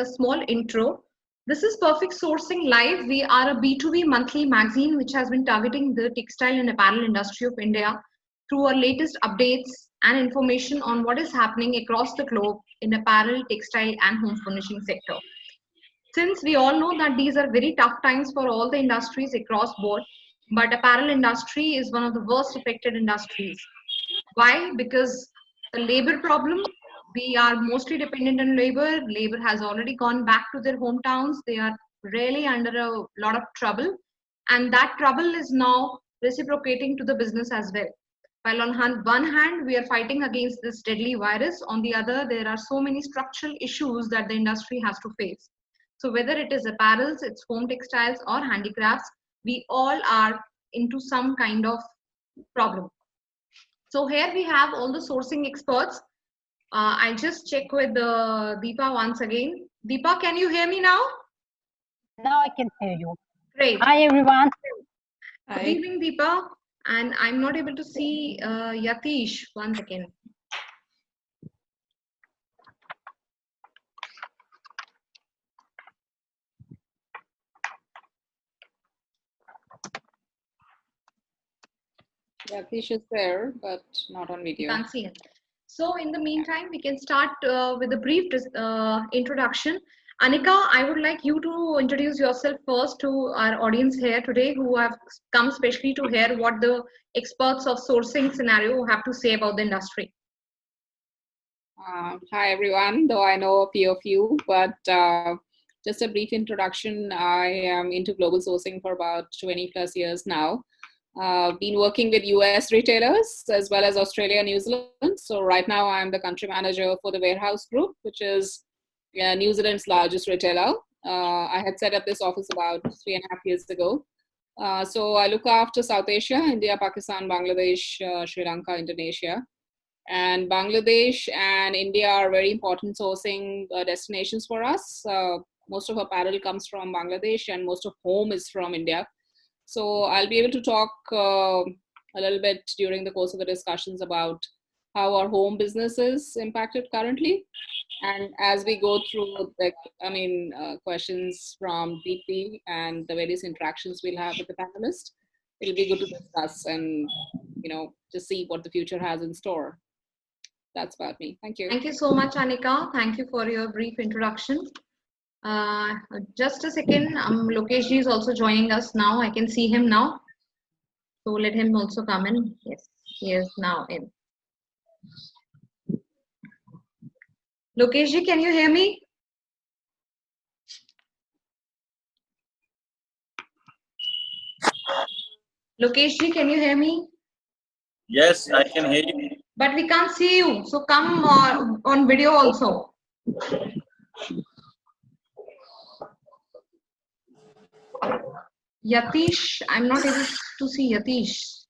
a small intro. This is Perfect Sourcing Live. We are a B2B monthly magazine which has been targeting the textile and apparel industry of India through our latest updates and information on what is happening across the globe in apparel, textile and home furnishing sector. Since we all know that these are very tough times for all the industries across board, but apparel industry is one of the worst affected industries. Why? Because the labor problem, we are mostly dependent on labor. Labor has already gone back to their hometowns. They are really under a lot of trouble. And that trouble is now reciprocating to the business as well. While on one hand, we are fighting against this deadly virus. On the other, there are so many structural issues that the industry has to face. So whether it is apparels, it's home textiles or handicrafts, we all are into some kind of problem. So here we have all the sourcing experts. I'll just check with Deepa once again. Deepa, can you hear me now? Now I can hear you. Great. Hi, everyone. Good evening, Deepa. And I'm not able to see Yatish. One second. Yatish is there, but not on video. Can't see him. So in the meantime, we can start with a brief introduction. Anika, I would like you to introduce yourself first to our audience here today who have come specially to hear what the experts of sourcing scenario have to say about the industry. Hi, everyone, though I know a few of you, but just a brief introduction. I am into global sourcing for about 20 plus years now. Been working with US retailers as well as Australia and New Zealand. So right now I'm the country manager for the Warehouse Group, which is New Zealand's largest retailer. I had set up this office about 3.5 years ago. So I look after South Asia, India, Pakistan, Bangladesh, Sri Lanka, Indonesia. And Bangladesh and India are very important sourcing destinations for us. Most of apparel comes from Bangladesh and most of home is from India. So I'll be able to talk a little bit during the course of the discussions about how our home business is impacted currently. And as we go through questions from Deepti and the various interactions we'll have with the panelists, it'll be good to discuss and, just see what the future has in store. That's about me. Thank you. Thank you so much, Anika. Thank you for your brief introduction. Just a second, Lokesh ji is also joining us now. I can see him now. So let him also come in. Yes, he is now in. Lokesh ji, can you hear me? Lokesh ji, can you hear me? Yes, I can hear you. But we can't see you. So come on video also. Yatish, I'm not able to see Yatish.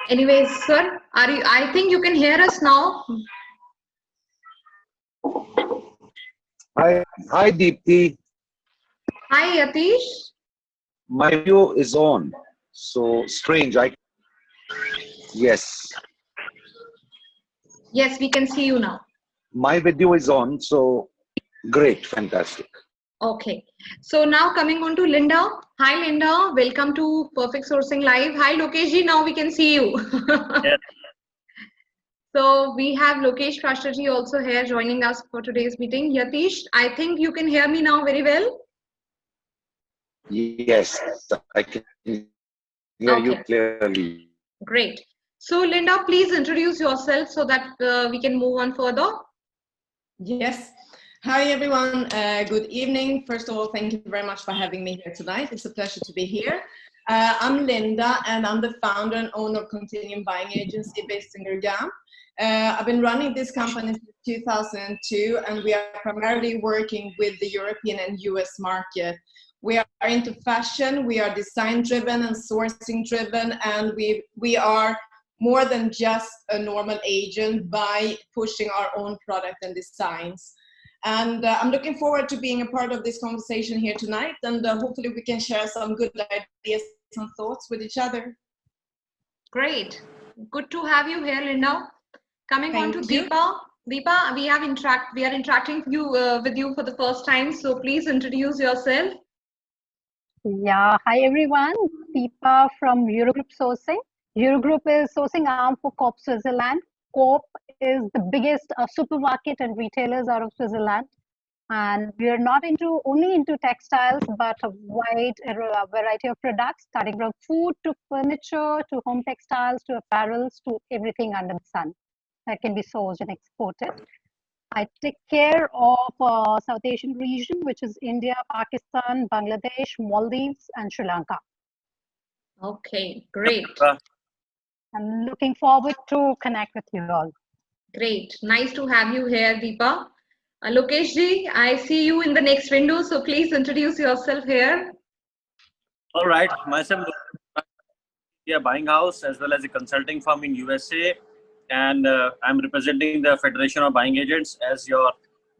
Anyways, sir, I think you can hear us now. Hi, Deepti. Hi, Yatish. My video is on. So strange. Yes. Yes, we can see you now. My video is on. So great. Fantastic. Okay. So now coming on to Linda. Hi, Linda. Welcome to Perfect Sourcing Live. Hi, Lokesh ji. Now we can see you. Yes. So we have Lokesh Kashtarji also here joining us for today's meeting. Yatish, I think you can hear me now very well. Yes, I can hear you clearly. Great. So Linda, please introduce yourself so that we can move on further. Yes. Hi, everyone. Good evening. First of all, thank you very much for having me here tonight. It's a pleasure to be here. I'm Linda, and I'm the founder and owner of Continuum Buying Agency based in Gurgaon. I've been running this company since 2002, and we are primarily working with the European and US market. We are into fashion, we are design-driven and sourcing-driven, and we are more than just a normal agent by pushing our own product and designs. And I'm looking forward to being a part of this conversation here tonight, and hopefully we can share some good ideas and thoughts with each other. Great. Good to have you here, Linda. Coming on to Deepa. Deepa, we are interacting with you for the first time. So please introduce yourself. Yeah, hi everyone. Deepa from Eurogroup Sourcing. Eurogroup is sourcing arm for Coop Switzerland. Coop is the biggest supermarket and retailers out of Switzerland. And we are not only into textiles, but a wide variety of products, starting from food to furniture to home textiles to apparels to everything under the sun that can be sourced and exported. I take care of South Asian region, which is India, Pakistan, Bangladesh, Maldives, and Sri Lanka. Okay, great. I'm looking forward to connect with you all. Great. Nice to have you here, Deepa. Lokesh ji, I see you in the next window, so please introduce yourself here. All right, myself, a buying house as well as a consulting firm in USA, and I'm representing the Federation of Buying Agents as your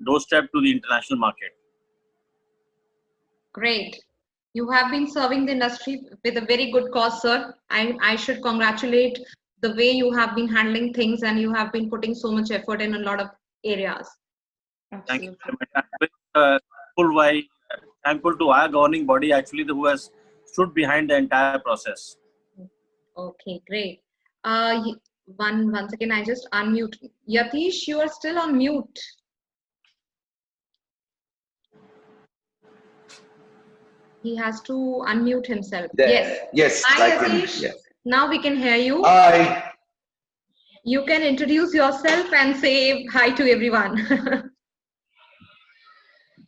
doorstep to the international market. Great. You have been serving the industry with a very good cause, sir. I should congratulate the way you have been handling things, and you have been putting so much effort in a lot of areas. Thank you very much. I'm thankful to our governing body actually who has stood behind the entire process. Okay, great. Once again, I just unmute. Yatish, you are still on mute. He has to unmute himself. Yes. Yes. Hi, Yatish. Yes. Now we can hear you. Hi. You can introduce yourself and say hi to everyone.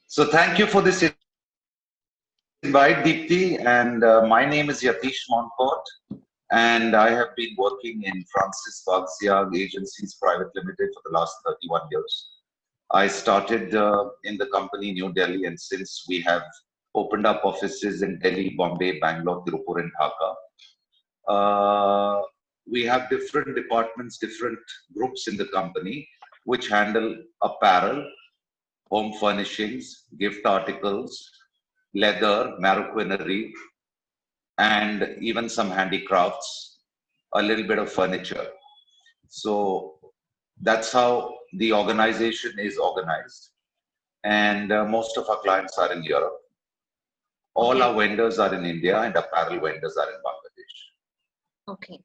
So thank you for this invite, Deepti. And my name is Yatish Monfort. And I have been working in Francis Bagsiag Agencies Private Limited for the last 31 years. I started in the company New Delhi, and since we have opened up offices in Delhi, Bombay, Bangalore, Tirupur, and Dhaka. We have different departments, different groups in the company, which handle apparel, home furnishings, gift articles, leather, maroquinery, and even some handicrafts, a little bit of furniture. So that's how the organization is organized. And most of our clients are in Europe. All our vendors are in India, and apparel vendors are in Bangladesh. Okay.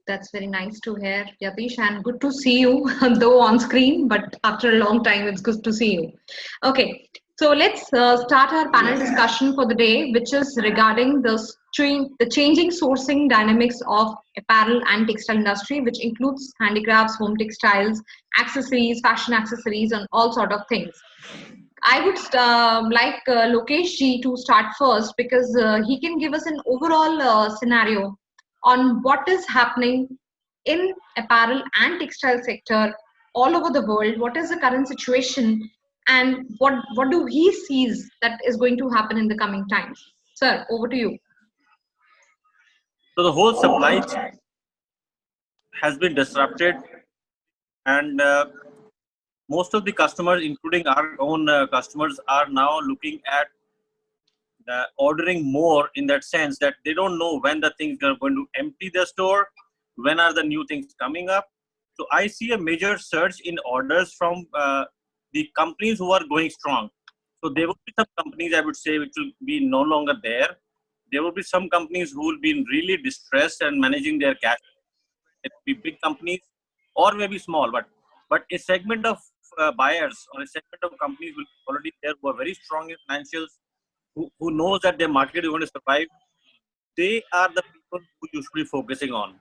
That's very nice to hear, Yatish, and good to see you, though on screen, but after a long time, it's good to see you. Okay, so let's start our panel discussion for the day, which is regarding the changing sourcing dynamics of apparel and textile industry, which includes handicrafts, home textiles, accessories, fashion accessories, and all sort of things. I would like Lokesh ji to start first because he can give us an overall scenario on what is happening in apparel and textile sector all over the world. What is the current situation, and what do he sees that is going to happen in the coming times? Sir, over to you. So the whole supply chain has been disrupted, and most of the customers, including our own customers, are now looking at ordering more, in that sense that they don't know when the things are going to empty the store, when are the new things coming up. So I see a major surge in orders from the companies who are going strong. So there will be some companies, I would say, which will be no longer there. There will be some companies who will be really distressed and managing their cash. It will be big companies or maybe small, but a segment of buyers or a segment of companies will be already there who are very strong in financials, who knows that their market is going to survive. They are the people who you should be focusing on.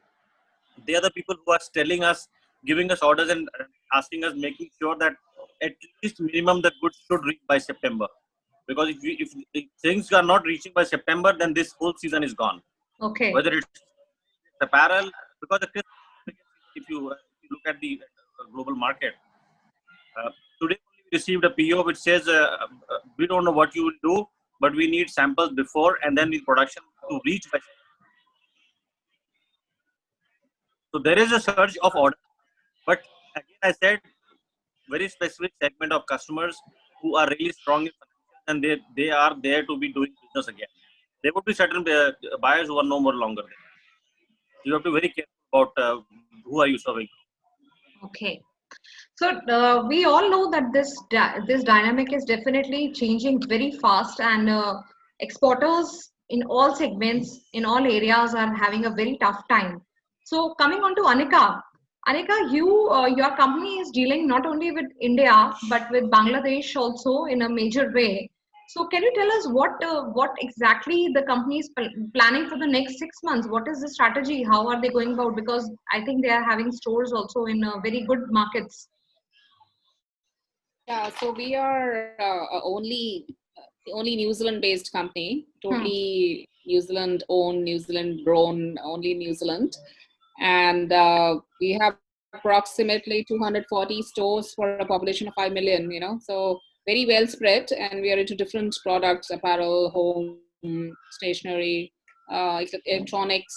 They are the people who are telling us, giving us orders and asking us, making sure that at least minimum the goods should reach by September. Because if things are not reaching by September, then this whole season is gone. Okay. Whether it's apparel, because if you look at the global market, today we received a PO which says we don't know what you will do, but we need samples before and then the production to reach by. So there is a surge of orders, but again I said, very specific segment of customers who are really strong in financial, and they are there to be doing business again. There would be certain buyers who are no more longer there. You have to be very careful about who are you serving. Okay. So we all know that this dynamic is definitely changing very fast, and exporters in all segments, in all areas, are having a very tough time. So coming on to Anika, Anika, your company is dealing not only with India but with Bangladesh also in a major way. So can you tell us what exactly the company is planning for the next 6 months? What is the strategy? How are they going about? Because I think they are having stores also in very good markets. Yeah, so we are only New Zealand-based company, Hmm. totally New Zealand owned, New Zealand grown, only New Zealand, and we have approximately 240 stores for a population of 5 million. So very well spread, and we are into different products: apparel, home, stationery, electronics.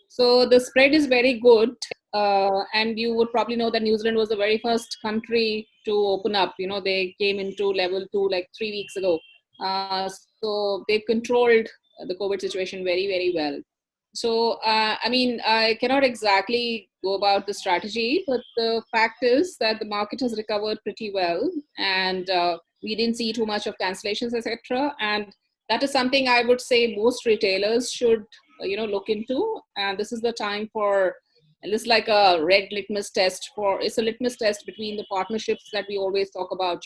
So the spread is very good, and you would probably know that New Zealand was the very first country to open up. They came into level 2 like 3 weeks ago. So they've controlled the COVID situation very, very well. So, I mean, I cannot exactly go about the strategy, but the fact is that the market has recovered pretty well, and we didn't see too much of cancellations, etc. And that is something I would say most retailers should, look into. And this is the time for, and this is like a red litmus test for, it's a litmus test between the partnerships that we always talk about.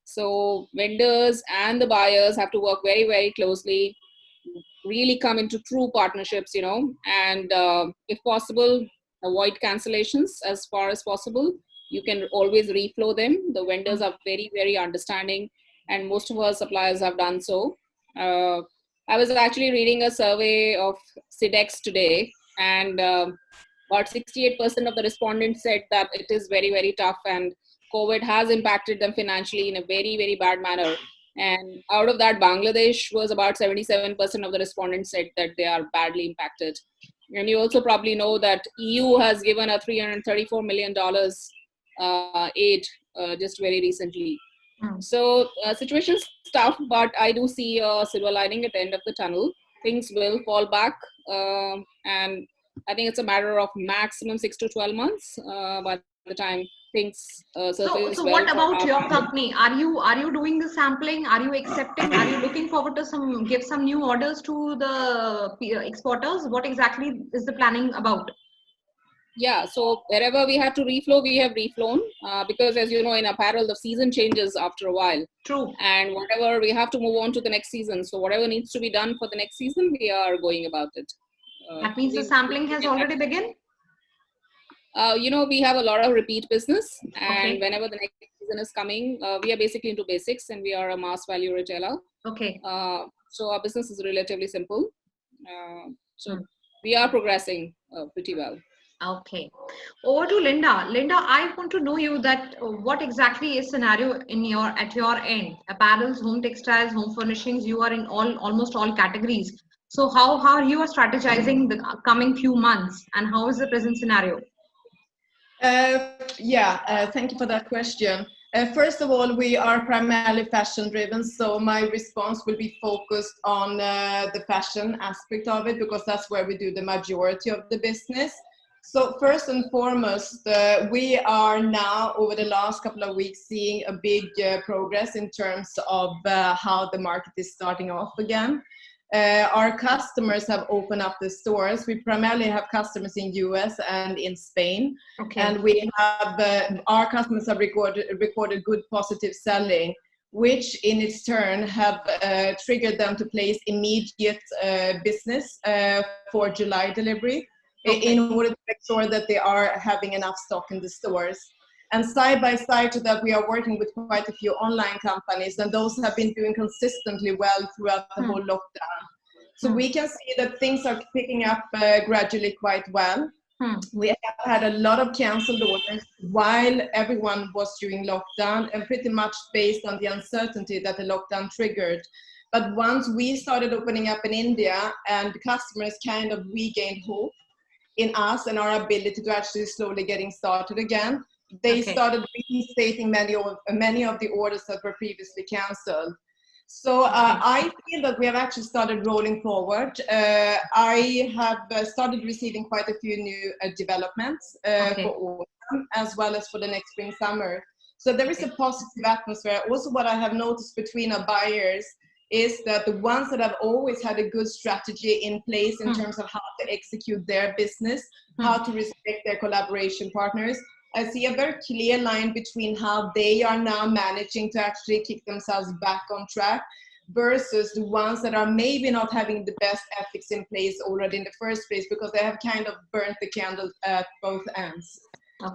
So vendors and the buyers have to work very, very closely, really come into true partnerships, and if possible, avoid cancellations as far as possible. You can always reflow them. The vendors are very, very understanding, and most of our suppliers have done so. Uh, I was actually reading a survey of SIDEX today, and about 68% of the respondents said that it is very, very tough, and COVID has impacted them financially in a very, very bad manner. And out of that, Bangladesh was about 77% of the respondents said that they are badly impacted. And you also probably know that EU has given a $334 million aid just very recently. Hmm. So situation's tough, but I do see a silver lining at the end of the tunnel. Things will fall back, and I think it's a matter of maximum 6 to 12 months by the time things surface So well what for about our your market. company? Are you doing the sampling? Are you accepting? Are you looking forward to give some new orders to the exporters? What exactly is the planning about? Yeah, so wherever we had to reflow, we have reflown, because as you know, in apparel, the season changes after a while. True. And whatever, we have to move on to the next season. So whatever needs to be done for the next season, we are going about it. That So means the sampling has already begun. we have a lot of repeat business, and Okay. whenever the next season is coming, we are basically into basics, and we are a mass value retailer. Okay. So our business is relatively simple. So Hmm. we are progressing pretty well. Okay. Over to Linda. Linda, I want to know you that what exactly is scenario at your end? Apparels, home textiles, home furnishings. You are in almost all categories. So how you are strategizing the coming few months, and how is the present scenario? Thank you for that question. First of all, we are primarily fashion driven, so my response will be focused on the fashion aspect of it, because that's where we do the majority of the business. So first and foremost, we are now, over the last couple of weeks, seeing a big progress in terms of how the market is starting off again. Our customers have opened up the stores. We primarily have customers in US and in Spain. Okay. And we have, our customers have recorded good positive selling, which in its turn have triggered them to place immediate business for July delivery. Okay. In order to make sure that they are having enough stock in the stores. And side by side to that, we are working with quite a few online companies, and those have been doing consistently well throughout the whole lockdown. So we can see that things are picking up gradually quite well. We have had a lot of canceled orders while everyone was during lockdown, and pretty much based on the uncertainty that the lockdown triggered. But once we started opening up in India and customers kind of regained hope in us and our ability to actually slowly getting started again, they started reinstating many of the orders that were previously canceled. So I feel that we have actually started rolling forward. I have started receiving quite a few new developments for autumn as well as for the next spring summer. So there is a positive atmosphere. Also, what I have noticed between our buyers is that the ones that have always had a good strategy in place in terms of how to execute their business, how to respect their collaboration partners, I see a very clear line between how they are now managing to actually kick themselves back on track versus the ones that are maybe not having the best ethics in place already in the first place because they have kind of burnt the candle at both ends.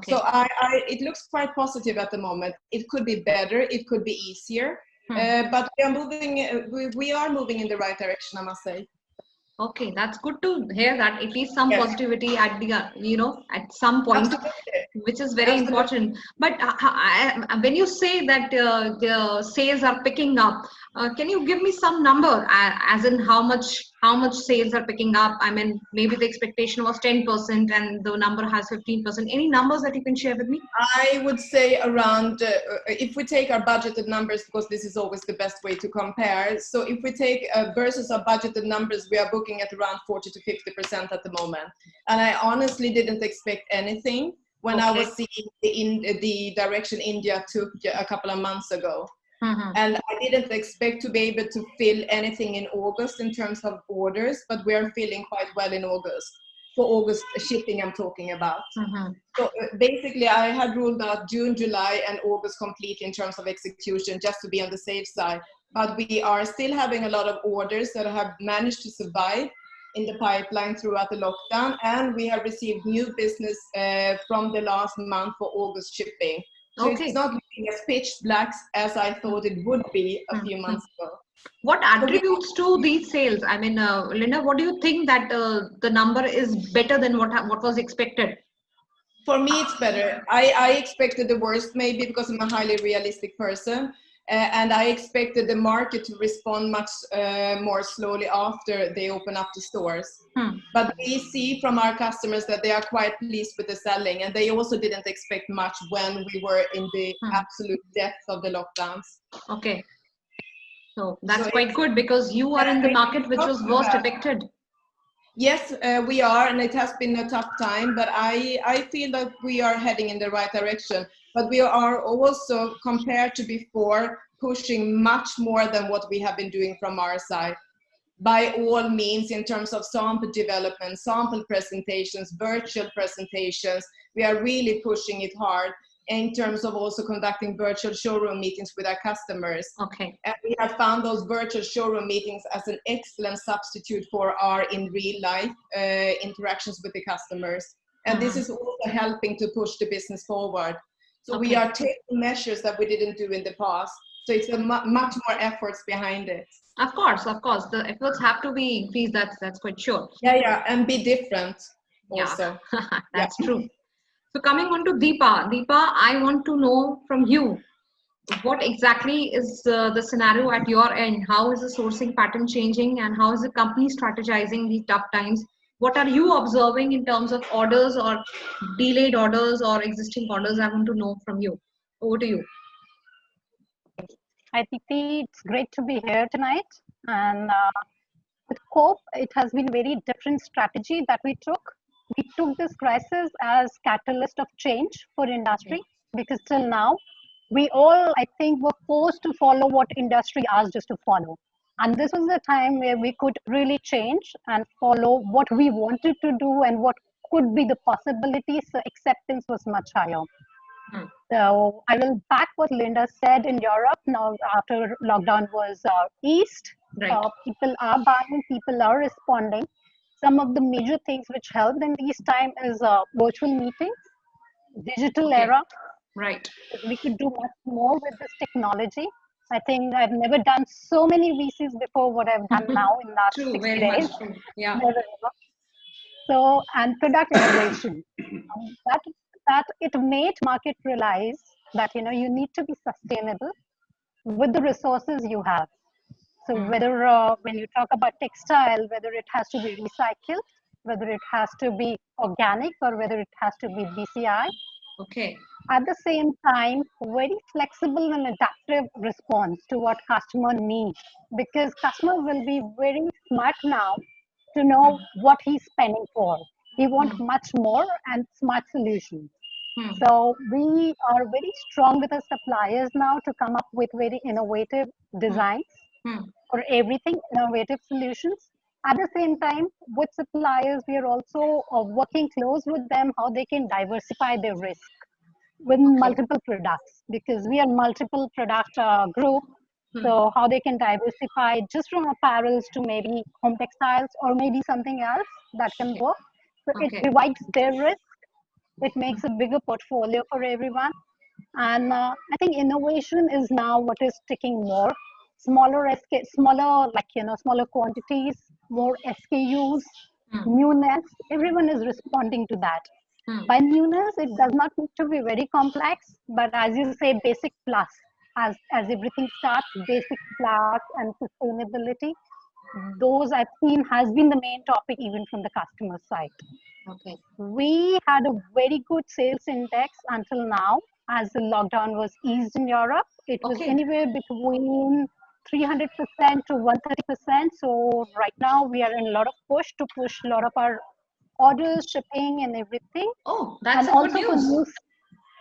So it looks quite positive at the moment. It could be better, it could be easier, but we are moving in the right direction, I must say. Okay, that's good to hear that at least some positivity at the at some point. Absolutely. Which is very important. But when you say that the sales are picking up, can you give me some number, as in how much sales are picking up? I mean, maybe the expectation was 10% and the number has 15%. Any numbers that you can share with me? I would say around, if we take our budgeted numbers, because this is always the best way to compare. So if we take versus our budgeted numbers, we are booking at around 40 to 50% at the moment. And I honestly didn't expect anything when I was seeing the direction India took a couple of months ago. And I didn't expect to be able to fill anything in August in terms of orders, but we're feeling quite well in August. For August shipping I'm talking about. So basically I had ruled out June, July and August completely in terms of execution just to be on the safe side. But we are still having a lot of orders that have managed to survive in the pipeline throughout the lockdown, and we have received new business from the last month for August shipping. So it's not looking as pitch black as I thought it would be a few months ago. What attributes to these sales? I mean, Linda, what do you think that the number is better than what was expected? For me, it's better. I expected the worst maybe because I'm a highly realistic person. And I expected the market to respond much more slowly after they open up the stores. But we see from our customers that they are quite pleased with the selling, and they also didn't expect much when we were in the absolute depth of the lockdowns. Okay. So that's quite good because you are in the market which was worst affected. Yes, we are, and it has been a tough time, but I feel that we are heading in the right direction. But we are also, compared to before, pushing much more than what we have been doing from our side. By all means, in terms of sample development, sample presentations, virtual presentations, we are really pushing it hard in terms of also conducting virtual showroom meetings with our customers. And we have found those virtual showroom meetings as an excellent substitute for our in real life interactions with the customers. And this is also helping to push the business forward. So we are taking measures that we didn't do in the past. So it's a much more efforts behind it. Of course, the efforts have to be increased. That's quite sure. Yeah, and be different also. That's true. So coming on to Deepa, I want to know from you, what exactly is the scenario at your end? How is the sourcing pattern changing and how is the company strategizing these tough times? What are you observing in terms of orders or delayed orders or existing orders? I want to know from you. Over to you. Hi, Titi. It's great to be here tonight. And with COPE, it has been a very different strategy that we took. We took this crisis as catalyst of change for industry because till now, we all, I think, were forced to follow what industry asked us to follow. And this was the time where we could really change and follow what we wanted to do and what could be the possibilities. So acceptance was much higher. So I will back what Linda said in Europe. Now, after lockdown was eased, people are buying, people are responding. Some of the major things which helped in these times is virtual meetings, digital era. We could do much more with this technology. I think I've never done so many VCs before what I've done now in the last 60 days. So, and product innovation. That it made market realize that you need to be sustainable with the resources you have. So whether when you talk about textile, whether it has to be recycled, whether it has to be organic, or whether it has to be BCI. At the same time, very flexible and adaptive response to what customer needs, because customer will be very smart now to know what he's spending for. He wants Hmm. much more and smart solutions. Hmm. So we are very strong with our suppliers now to come up with very innovative Hmm. designs Hmm. for everything, innovative solutions. At the same time, with suppliers, we are also working close with them how they can diversify their risk with Okay. multiple products, because we are multiple product group. Hmm. So how they can diversify just from apparels to maybe home textiles or maybe something else that can work. So it Okay. divides their risk. It Hmm. makes a bigger portfolio for everyone. And I think innovation is now what is sticking more. Smaller, like, smaller quantities, more SKUs, Hmm. newness. Everyone is responding to that. Hmm. By newness, it does not need to be very complex, but as you say, basic plus. As everything starts, basic plus and sustainability. Those I've seen has been the main topic even from the customer side. Okay. We had a very good sales index until now, as the lockdown was eased in Europe. It was Okay. anywhere between 300% to 130%. So right now we are in a lot of push a lot of our orders, shipping, and everything. Oh, that's And a good also for news.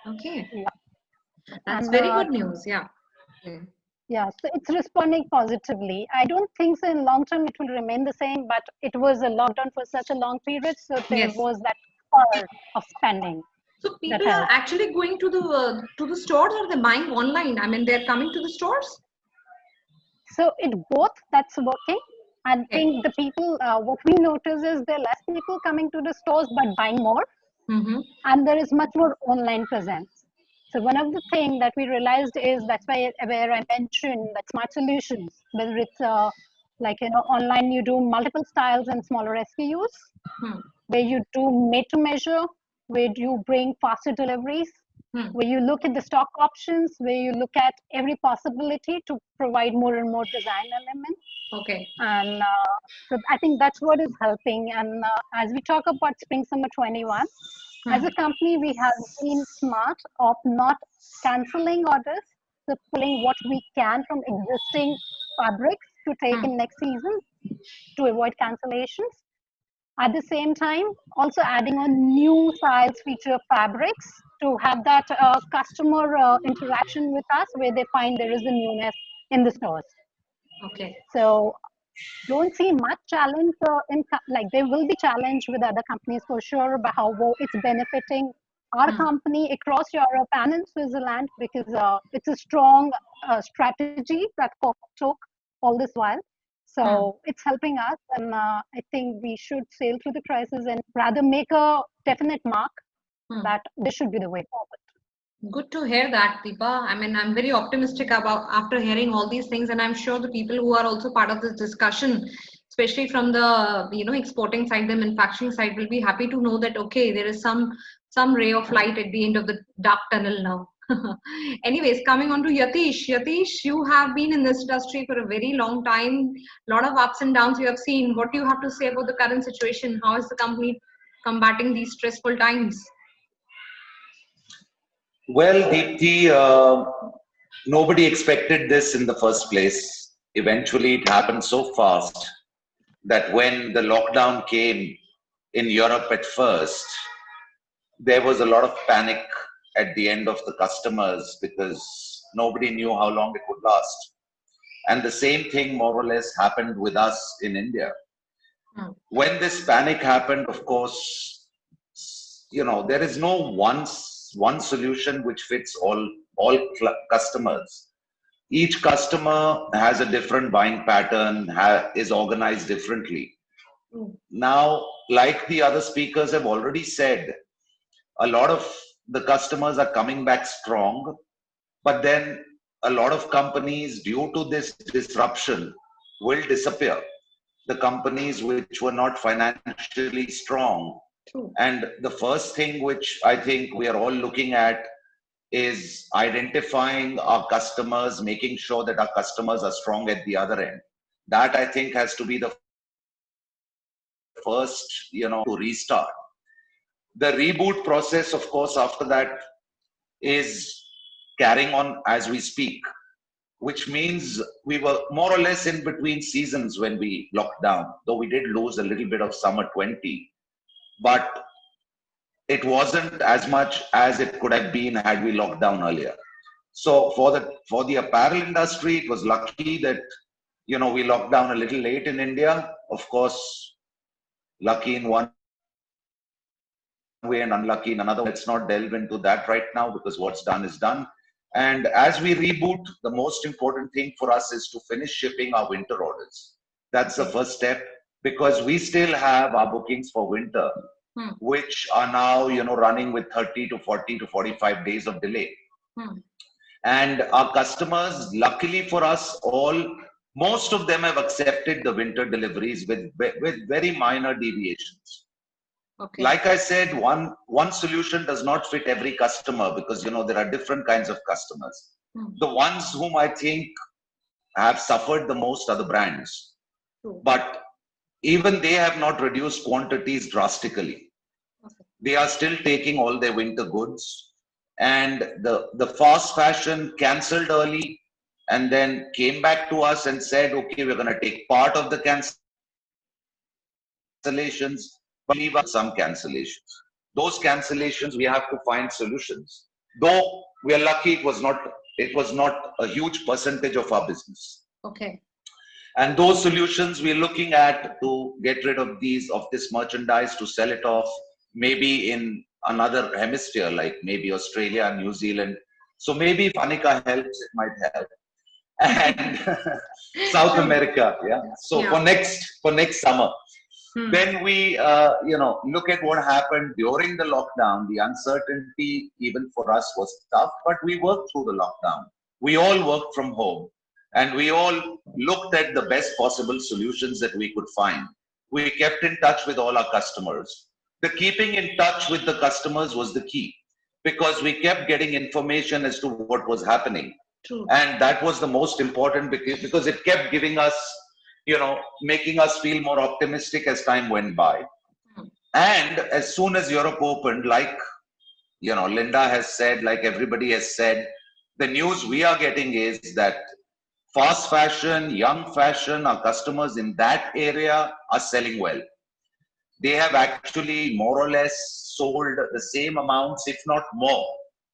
new, Okay. yeah. That's And very good news. Yeah. Okay. yeah, so it's responding positively. I don't think so in long term it will remain the same, but it was a lockdown for such a long period, so there Yes. was that spur of spending So that people are helped. actually going to the stores, or they're buying online? I mean, they're coming to the stores. So it both that's working. I Okay. think the people, what we notice is there are less people coming to the stores but buying more, Mm-hmm. and there is much more online presence. So one of the things that we realized is that's where I mentioned that smart solutions, whether it's like online you do multiple styles and smaller SKUs, Hmm. where you do made to measure, where you bring faster deliveries, Hmm. where you look at the stock options, where you look at every possibility to provide more and more design elements. Okay. And so I think that's what is helping. And as we talk about Spring Summer 21, as Hmm. a company, we have been smart of not canceling orders, so pulling what we can from existing fabrics to take Hmm. in next season to avoid cancellations. At the same time, also adding on new styles, feature fabrics to have that customer interaction with us where they find there is a newness in the stores. Okay. So don't see much challenge like there will be challenge with other companies for sure, but how well it's benefiting our Hmm. company across Europe and in Switzerland, because it's a strong strategy that Coke took all this while. Hmm. So it's helping us, and I think we should sail through the crisis and rather make a definite mark Hmm. that this should be the way forward. Good to hear that, Deepa. I mean, I'm very optimistic about after hearing all these things, and I'm sure the people who are also part of this discussion, especially from the exporting side, the manufacturing side, will be happy to know that okay, there is some ray of light at the end of the dark tunnel now. Anyways, coming on to Yatish. Yatish, you have been in this industry for a very long time. A lot of ups and downs you have seen. What do you have to say about the current situation? How is the company combating these stressful times? Well, Deepthi, nobody expected this in the first place. Eventually, it happened so fast that when the lockdown came in Europe at first, there was a lot of panic at the end of the customers because nobody knew how long it would last. And the same thing more or less happened with us in India. Hmm. When this panic happened, of course, there is no one solution which fits all customers. Each customer has a different buying pattern, is organized differently. Hmm. Now, like the other speakers have already said, a lot of the customers are coming back strong, but then a lot of companies, due to this disruption, will disappear. The companies which were not financially strong. True. And the first thing which I think we are all looking at is identifying our customers, making sure that our customers are strong at the other end. That I think has to be the first, to restart. The reboot process, of course, after that is carrying on as we speak, which means we were more or less in between seasons when we locked down, though we did lose a little bit of summer 20, but it wasn't as much as it could have been had we locked down earlier. So for the apparel industry, it was lucky that, you know, we locked down a little late in India. Of course, lucky in one way and unlucky in another. Let's not delve into that right now because what's done is done. And as we reboot, the most important thing for us is to finish shipping our winter orders. That's the first step, because we still have our bookings for winter, which are now, you know, running with 30 to 40 to 45 days of delay. And our customers, luckily for us all, most of them have accepted the winter deliveries with very minor deviations. Okay. Like I said, one solution does not fit every customer because, you know, there are different kinds of customers. The ones whom I think have suffered the most are the brands. But even they have not reduced quantities drastically. They are still taking all their winter goods. And the fast fashion canceled early and then came back to us and said, okay, we're going to take part of the cancellations, but leave out some cancellations. Those cancellations, we have to find solutions. Though we are lucky, it was not a huge percentage of our business. Okay. And those solutions we're looking at to get rid of this merchandise, to sell it off, maybe in another hemisphere, like maybe Australia, New Zealand. So maybe if Anika helps, it might help. And South America, yeah. So for next summer, then we, you know, look at what happened during the lockdown. The uncertainty, even for us, was tough, but we worked through the lockdown. We all worked from home, and we all looked at the best possible solutions that we could find. We kept in touch with all our customers. The keeping in touch with the customers was the key, because we kept getting information as to what was happening. True. And that was the most important, because it kept giving us, you know, making us feel more optimistic as time went by. And as soon as Europe opened, like, you know, Linda has said, like everybody has said, the news we are getting is that fast fashion, young fashion, our customers in that area are selling well. They have actually more or less sold the same amounts, if not more,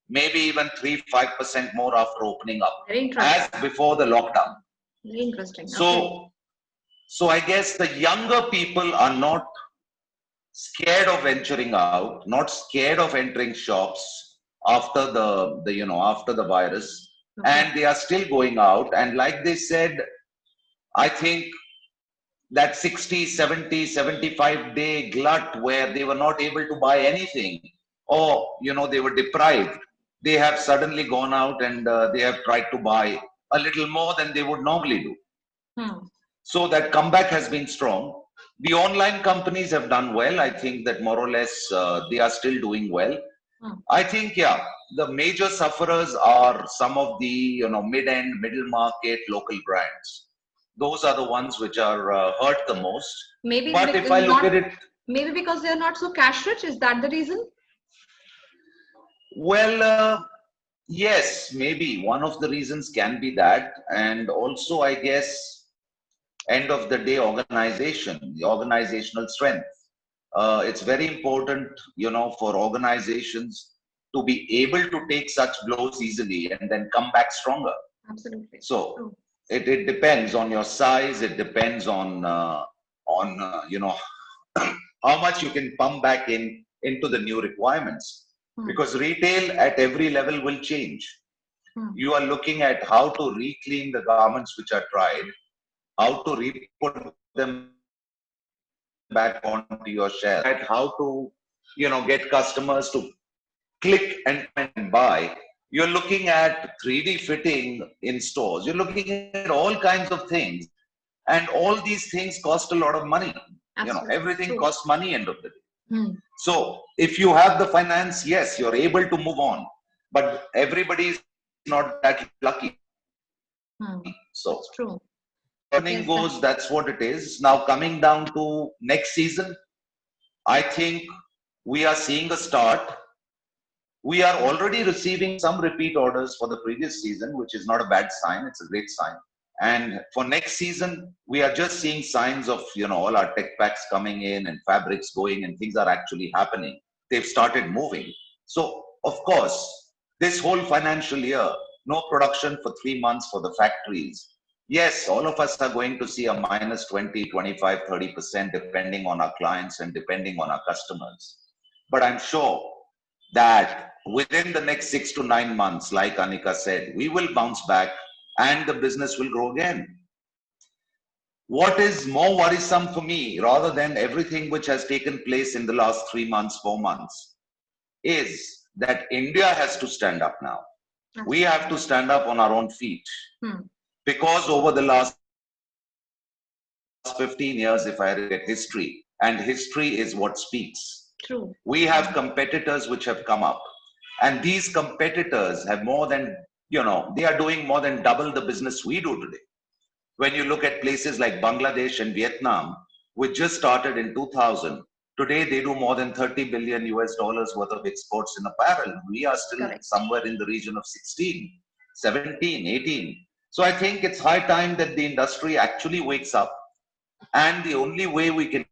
maybe even 3-5% more after opening up, as before the lockdown. Very interesting. So I guess the younger people are not scared of venturing out, not scared of entering shops after after the virus, and they are still going out. And like they said, I think that 60, 70, 75 day glut where they were not able to buy anything, or, you know, they were deprived, they have suddenly gone out and they have tried to buy a little more than they would normally do. So that comeback has been strong. The online companies have done well. I think that more or less they are still doing well. I think, yeah, the major sufferers are some of the, you know, mid-end, middle market, local brands. Those are the ones which are hurt the most. Maybe but if I look at it, maybe because they are not so cash rich, is that the reason? Well, yes, maybe one of the reasons can be that, and also I guess end of the day, the organizational strength. It's very important, you know, for organizations to be able to take such blows easily and then come back stronger. Absolutely. So it depends on your size. It depends on you know, how much you can pump back into the new requirements. Because retail at every level will change. You are looking at how to reclean the garments which are tried, how to re-put them back onto your shelf, at how to, you know, get customers to click and buy. You're looking at 3D fitting in stores. You're looking at all kinds of things, and all these things cost a lot of money. You know, everything costs money end of the day. So if you have the finance, yes, you're able to move on, but everybody is not that lucky. So that's true. Earning goes, that's what it is. Now coming down to next season, I think we are seeing a start. We are already receiving some repeat orders for the previous season, which is not a bad sign. It's a great sign. And for next season, we are just seeing signs of, all our tech packs coming in and fabrics going and things are actually happening. They've started moving. So, of course, this whole financial year, no production for 3 months for the factories. Yes, all of us are going to see a minus 20, 25, 30% depending on our clients and depending on our customers. But I'm sure that within the next 6 to 9 months, like Anika said, we will bounce back and the business will grow again. What is more worrisome for me, rather than everything which has taken place in the last 3 months, 4 months, is that India has to stand up now. We have to stand up on our own feet. Because over the last 15 years, if I read history, and history is what speaks. True. We have competitors which have come up. And these competitors have more than, they are doing more than double the business we do today. When you look at places like Bangladesh and Vietnam, which just started in 2000, today they do more than 30 billion US dollars worth of exports in apparel. We are still somewhere in the region of 16, 17, 18. So I think it's high time that the industry actually wakes up. And the only way we can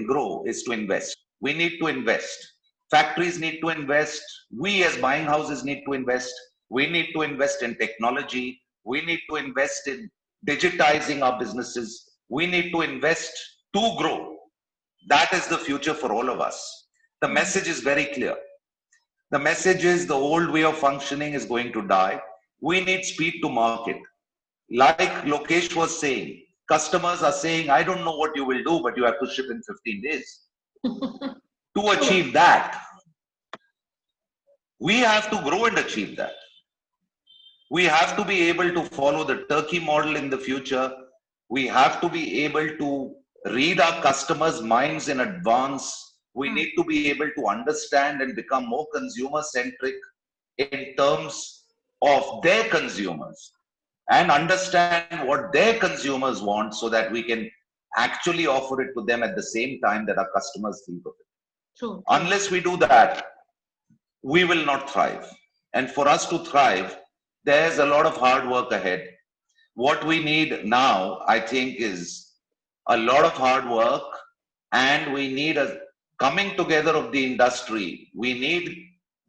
grow is to invest. We need to invest. Factories need to invest. We as buying houses need to invest. We need to invest in technology. We need to invest in digitizing our businesses. We need to invest to grow. That is the future for all of us. The message is very clear. The message is the old way of functioning is going to die. We need speed to market. Like Lokesh was saying, customers are saying, I don't know what you will do, but you have to ship in 15 days. To achieve that, we have to grow and achieve that. We have to be able to follow the Turkey model in the future. We have to be able to read our customers' minds in advance. We need to be able to understand and become more consumer-centric in terms of their consumers and understand what their consumers want so that we can actually offer it to them at the same time that our customers think of it. True. Unless we do that, we will not thrive. And for us to thrive, there's a lot of hard work ahead. What we need now, I think, is a lot of hard work, and we need a coming together of the industry. We need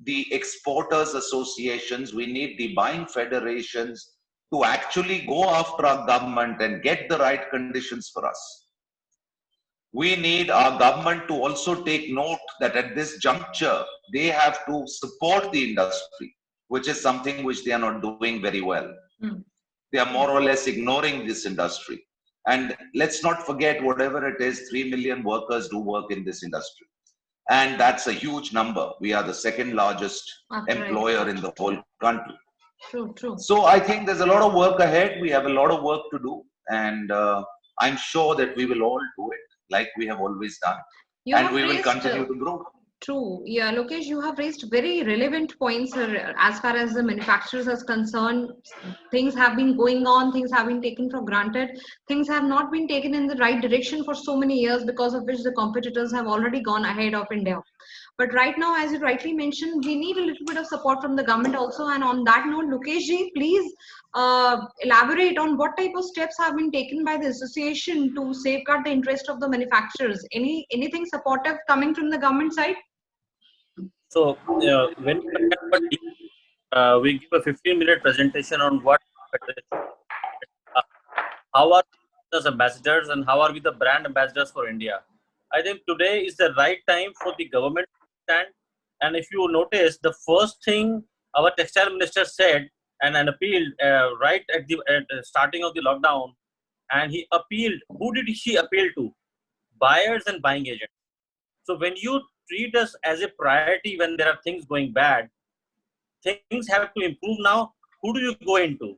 the exporters associations, we need the buying federations to actually go after our government and get the right conditions for us. We need our government to also take note that at this juncture, they have to support the industry, which is something which they are not doing very well. They are more or less ignoring this industry. And let's not forget, whatever it is, 3 million workers do work in this industry. And that's a huge number. We are the second largest employer in the whole country. True, true. So I think there's a lot of work ahead. We have a lot of work to do. And I'm sure that we will all do it like we have always done. And we will continue to grow. True. Yeah, Lokesh, you have raised very relevant points as far as the manufacturers are concerned. Things have been going on, things have been taken for granted, things have not been taken in the right direction for so many years, because of which the competitors have already gone ahead of India. But right now, as you rightly mentioned, we need a little bit of support from the government also. And on that note, Lokeshji, please elaborate on what type of steps have been taken by the association to safeguard the interest of the manufacturers. Anything supportive coming from the government side? So when we give a 15-minute presentation on what how are we as ambassadors and how are we the brand ambassadors for India. I think today is the right time for the government to stand. And if you notice, the first thing our textile minister said and appealed right at the starting of the lockdown, and he appealed. Who did he appeal to? Buyers and buying agents. So when you treat us as a priority when there are things going bad, things have to improve now. Who do you go into?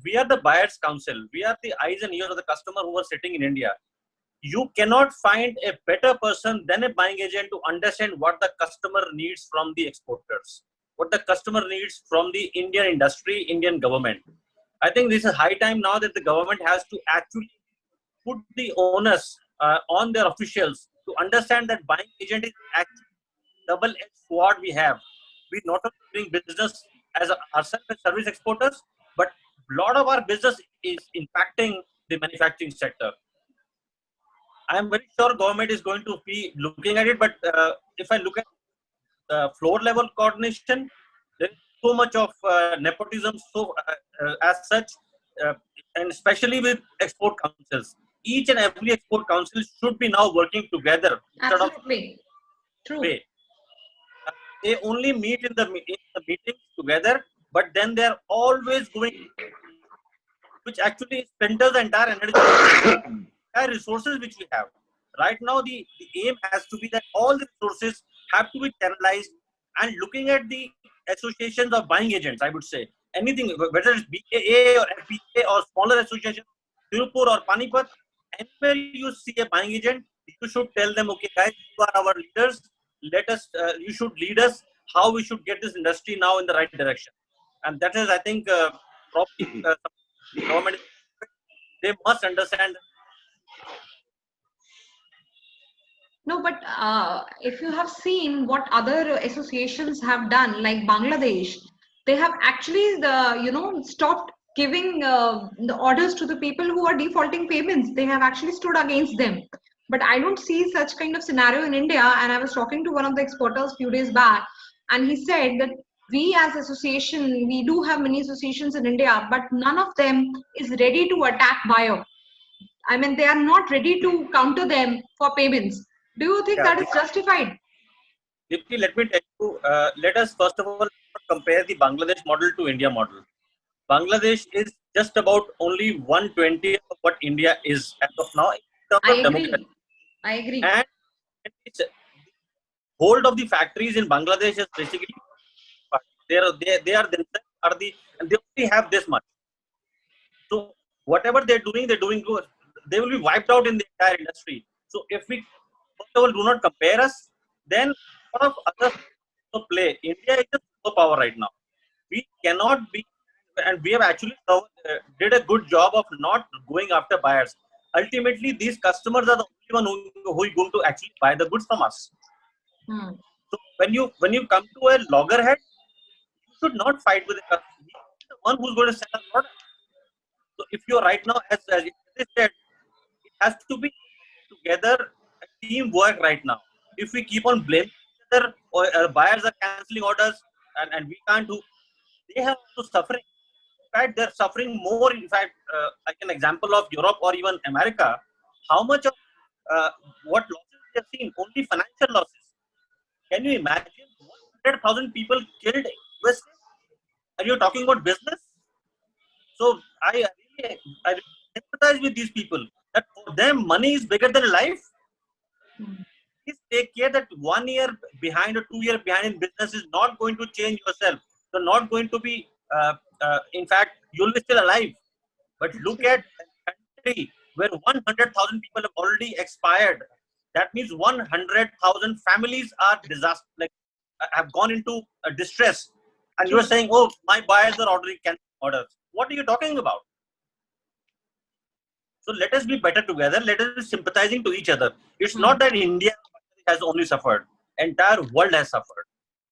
We are the buyers council. We are the eyes and ears of the customer who are sitting in India. You cannot find a better person than a buying agent to understand what the customer needs from the exporters, what the customer needs from the Indian industry, Indian government. I think this is high time now that the government has to actually put the onus on their officials to understand that buying agent is actually double-edged sword we have. We not only doing business as ourselves as service exporters, but a lot of our business is impacting the manufacturing sector. I am very sure government is going to be looking at it, but if I look at floor level coordination, there is so much of nepotism, so as such, uh, and especially with export councils. Each and every export council should be now working together instead of Absolutely. True. way. They only meet in the meetings together, but then they are always going, which actually spends the entire energy, entire resources which we have. Right now, the aim has to be that all the resources have to be channelized and looking at the associations of buying agents, I would say. Anything, whether it's BAA or FBA or smaller associations, Tirupur or Panipat, anywhere you see a buying agent, you should tell them, okay, guys, you are our leaders. Let us, you should lead us how we should get this industry now in the right direction. And that is, I think, probably the government, they must understand. No, but if you have seen what other associations have done, like Bangladesh, they have actually stopped giving the orders to the people who are defaulting payments. They have actually stood against them. But I don't see such kind of scenario in India. And I was talking to one of the exporters a few days back, and he said that we as association, we do have many associations in India, but none of them is ready to attack buyer. I mean, they are not ready to counter them for payments. Do you think Yeah, that is justified? Dipti, let me tell you, let us first of all compare the Bangladesh model to India model. Bangladesh is just about only 1/20 of what India is as of now in terms I of democracy. agree. I agree. And it's, the hold of the factories in Bangladesh is basically they are themselves are the and they only have this much. So whatever they're doing good. They will be wiped out in the entire industry. So if we first of all do not compare us, then a lot of other play. India is a superpower right now. We cannot be, and we have actually did a good job of not going after buyers. Ultimately, these customers are the only one who is going to actually buy the goods from us. Hmm. So when you come to a loggerhead, you should not fight with the customer. He is the one who's going to sell a product. So if you are right now, as I said, it has to be together a teamwork right now. If we keep on blaming each other, or buyers are canceling orders, and we can't do, they have also suffering. In fact, they're suffering more. In fact, like an example of Europe or even America, how much of what losses they have seen? Only financial losses. Can you imagine 100,000 people killed in USA? And you're talking about business? So I really sympathize with these people that for them money is bigger than life. Please take care that 1 year behind or 2 year behind in business is not going to change yourself. You're not going to be, in fact, you'll be still alive. But look at a country where 100,000 people have already expired. That means 100,000 families are disaster, like have gone into distress. And you're saying, oh, my buyers are ordering orders. What are you talking about? So let us be better together. Let us be sympathizing to each other. It's not that India has only suffered. Entire world has suffered.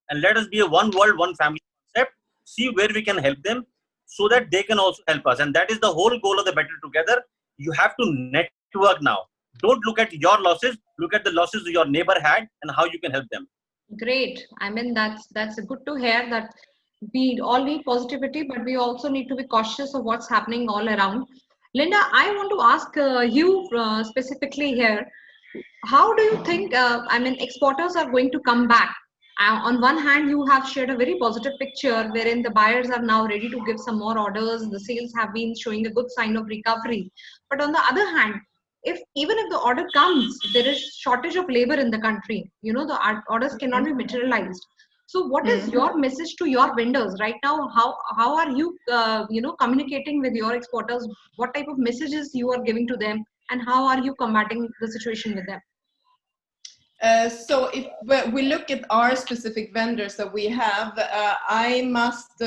And let us be a one world, one family concept. See where we can help them so that they can also help us. And that is the whole goal of the Better Together. You have to network now. Don't look at your losses. Look at the losses your neighbor had and how you can help them. Great. I mean, that's good to hear that we all need positivity, but we also need to be cautious of what's happening all around. Linda, I want to ask you specifically here. How do you think, I mean, exporters are going to come back? On one hand, you have shared a very positive picture wherein the buyers are now ready to give some more orders. The sales have been showing a good sign of recovery. But on the other hand, if even if the order comes, there is shortage of labor in the country. You know, the orders cannot be materialized. So, what is your message to your vendors right now? How are you communicating with your exporters? What type of messages you are giving to them, and how are you combating the situation with them? So if we look at our specific vendors that we have, I must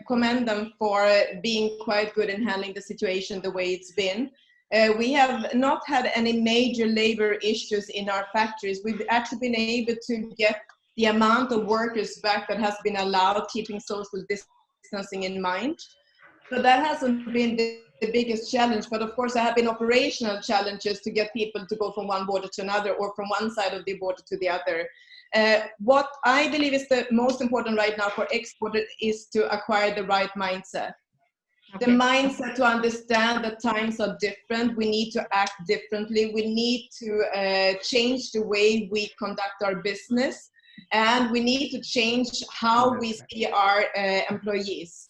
commend them for being quite good in handling the situation the way it's been. We have not had any major labor issues in our factories. We've actually been able to get the amount of workers back that has been allowed, keeping social distancing in mind. So that hasn't been the biggest challenge, but of course there have been operational challenges to get people to go from one border to another or from one side of the border to the other. What I believe is the most important right now for exporters is to acquire the right mindset. The mindset to understand that times are different. We need to act differently. We need to change the way we conduct our business, and we need to change how we see our employees.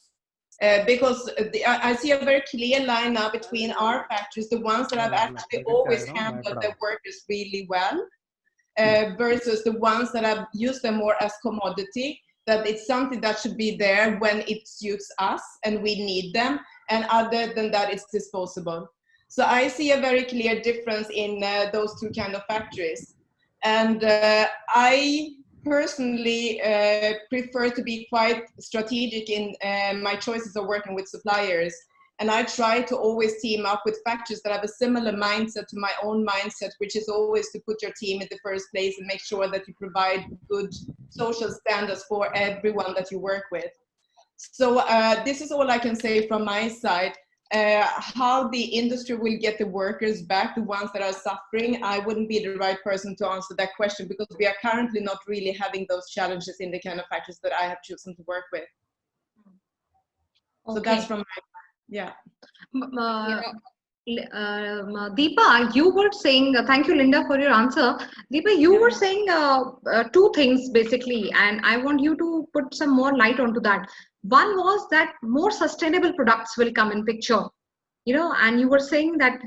Because I see a very clear line now between our factories, the ones that have actually always handled their workers really well, versus the ones that have used them more as commodity, that it's something that should be there when it suits us and we need them, and other than that it's disposable. So I see a very clear difference in those two kind of factories. And I personally prefer to be quite strategic in my choices of working with suppliers. And I try to always team up with factories that have a similar mindset to my own mindset, which is always to put your team in the first place and make sure that you provide good social standards for everyone that you work with. So this is all I can say from my side. How the industry will get the workers back, the ones that are suffering, I wouldn't be the right person to answer that question, because we are currently not really having those challenges in the kind of factories that I have chosen to work with. So that's from my yeah. Deepa, you were saying, thank you, Linda, for your answer. Deepa, you were saying two things basically, and I want you to put some more light onto that. One was that more sustainable products will come in picture, and you were saying that,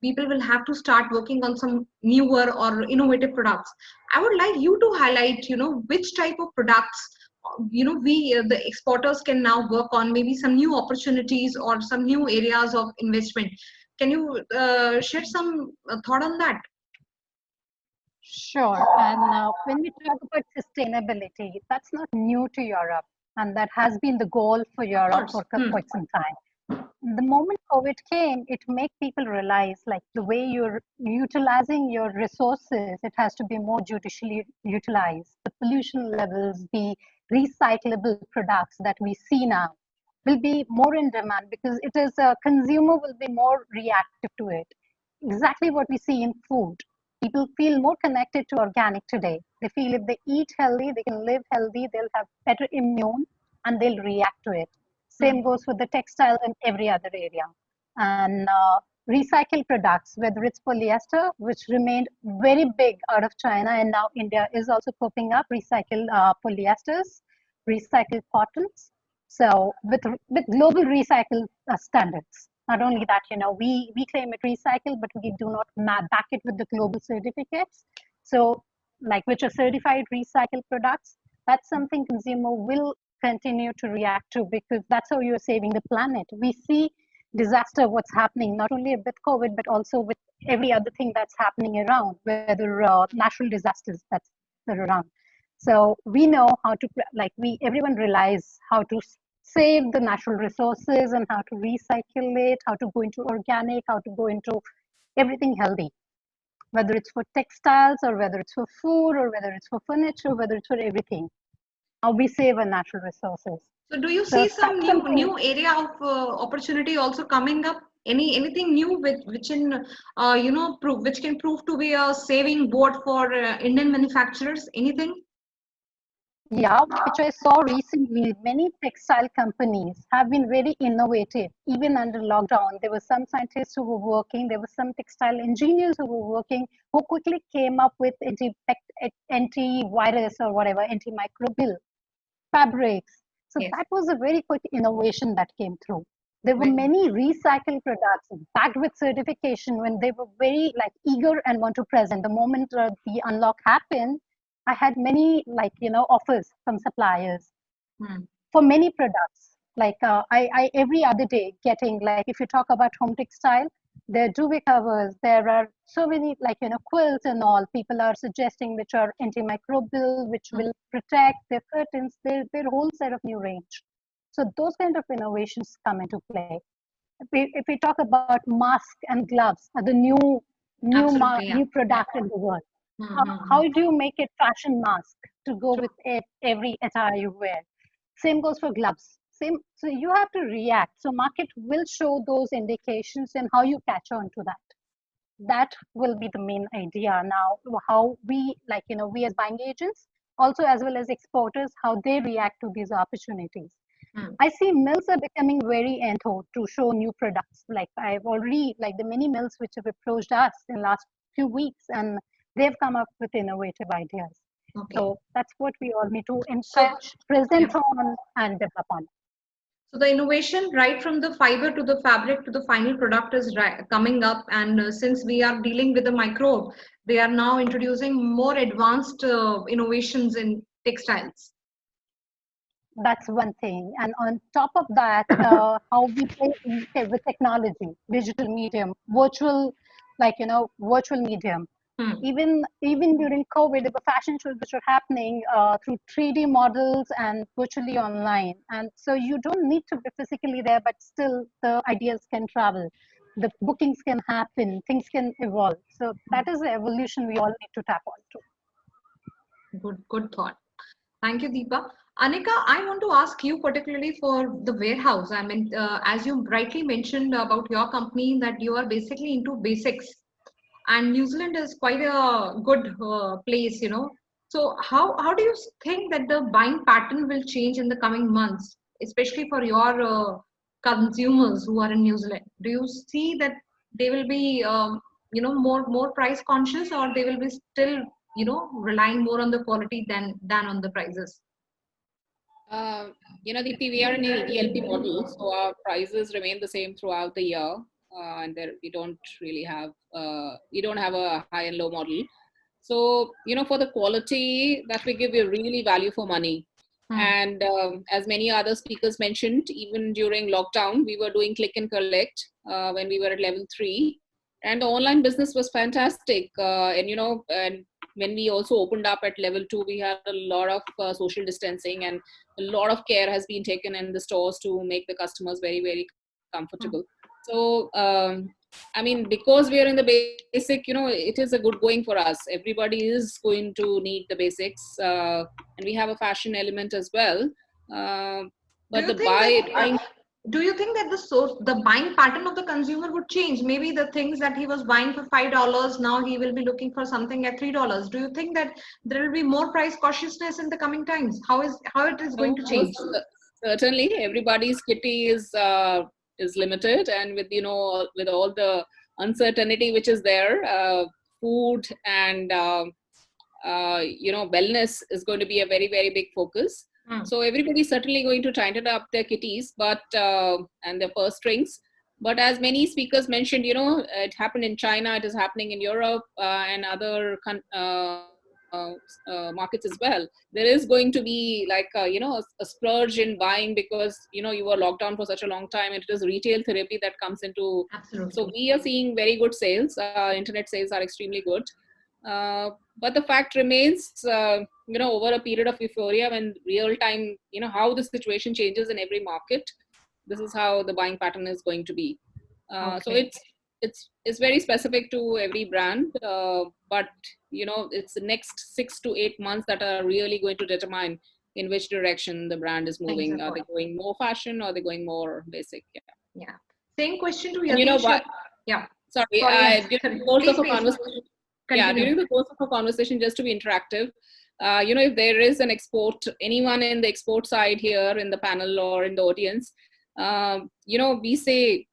people will have to start working on some newer or innovative products. I would like you to highlight, which type of products the exporters can now work on, maybe some new opportunities or some new areas of investment. Can you share some thought on that? Sure. And when we talk about sustainability, that's not new to Europe, and that has been the goal for Europe for quite some time. The moment COVID came, it made people realize, like, the way you're utilizing your resources, it has to be more judicially utilized. The pollution levels, the recyclable products that we see now will be more in demand, because it is a consumer will be more reactive to it. Exactly what we see in food. People feel more connected to organic today. They feel if they eat healthy, they can live healthy, they'll have better immune, and they'll react to it. Same goes with the textiles and every other area. And recycled products, whether it's polyester, which remained very big out of China, and now India is also coping up recycled polyesters, recycled cottons. So with global recycle standards. Not only that, we claim it recycled, but we do not back it with the global certificates. So, like, which are certified recycled products, that's something consumer will continue to react to, because that's how you're saving the planet. We see disaster, what's happening, not only with COVID, but also with every other thing that's happening around, whether natural disasters that are around. So we know how to, everyone realize how to save the natural resources and how to recycle it, how to go into organic, how to go into everything healthy, whether it's for textiles or whether it's for food or whether it's for furniture, whether it's for everything. How we save our natural resources. So do you see some new area of opportunity also coming up? Anything new which can prove to be a saving board for Indian manufacturers? Anything? Yeah, which I saw recently, many textile companies have been very innovative. Even under lockdown, there were some scientists who were working, there were some textile engineers who were working, who quickly came up with anti-virus or whatever, antimicrobial fabrics. So that was a very quick innovation that came through. There were many recycled products backed with certification when they were very eager and want to present. The moment the unlock happened, I had many offers from suppliers for many products. I every other day getting, if you talk about home textile, there are duvet covers, there are so many quilts and all people are suggesting, which are antimicrobial, which will protect their curtains, their whole set of new range. So those kind of innovations come into play. If we talk about masks and gloves, are the new product in the world. How do you make it fashion mask to go with every attire you wear? Same goes for gloves. Same. So you have to react. So market will show those indications and how you catch on to that. That will be the main idea now. How we, like, we as buying agents, also as well as exporters, how they react to these opportunities. I see mills are becoming very into to show new products. Like I've already, like the many mills which have approached us in last few weeks, and they've come up with innovative ideas. Okay. So that's what we all need to So, present on and develop on. so the innovation right from the fiber to the fabric to the final product is coming up, and since we are dealing with the microbe, they are now introducing more advanced innovations in textiles. That's one thing. And on top of that, how we play with technology, digital medium, virtual, virtual medium. Even during COVID, there were fashion shows which were happening through 3D models and virtually online. And so you don't need to be physically there, but still the ideas can travel. The bookings can happen, things can evolve. So that is the evolution we all need to tap onto. Good thought. Thank you, Deepa. Anika, I want to ask you particularly for the warehouse. I mean, as you rightly mentioned about your company, that you are basically into basics, and New Zealand is quite a good place, So how do you think that the buying pattern will change in the coming months, especially for your consumers who are in New Zealand? Do you see that they will be, more price conscious, or they will be still, relying more on the quality than on the prices? Deepti, we are in an EDLP model, so our prices remain the same throughout the year, and there we don't really have a high and low model. So for the quality that we give, we really value for money. And as many other speakers mentioned, even during lockdown, we were doing click and collect when we were at level 3, and the online business was fantastic. And when we also opened up at level 2, we had a lot of social distancing, and a lot of care has been taken in the stores to make the customers very, very comfortable. So, I mean, because we are in the basic, it is a good going for us. Everybody is going to need the basics, and we have a fashion element as well. But do you think that the buying pattern of the consumer would change? Maybe the things that he was buying for $5, now he will be looking for something at $3. Do you think that there will be more price cautiousness in the coming times? How it is going to change? Certainly, everybody's kitty is limited, and with all the uncertainty which is there, food and wellness is going to be a very, very big focus. So everybody's certainly going to tighten up their kitties, but and their purse strings. But as many speakers mentioned, it happened in China, it is happening in Europe and other markets as well. There is going to be like a splurge in buying, because you were locked down for such a long time, and it is retail therapy that comes into. Absolutely. So we are seeing very good sales. Internet sales are extremely good. But the fact remains, over a period of euphoria, when real time, how the situation changes in every market, this is how the buying pattern is going to be. So it's very specific to every brand, but it's the next 6 to 8 months that are really going to determine in which direction the brand is moving. Are they going more fashion, or are they going more basic? Yeah. Same question to you. Know what? Yeah. Sorry. During the course of a conversation. Yeah, during the course of a conversation, just to be interactive, if there is an anyone in the export side here in the panel or in the audience, we say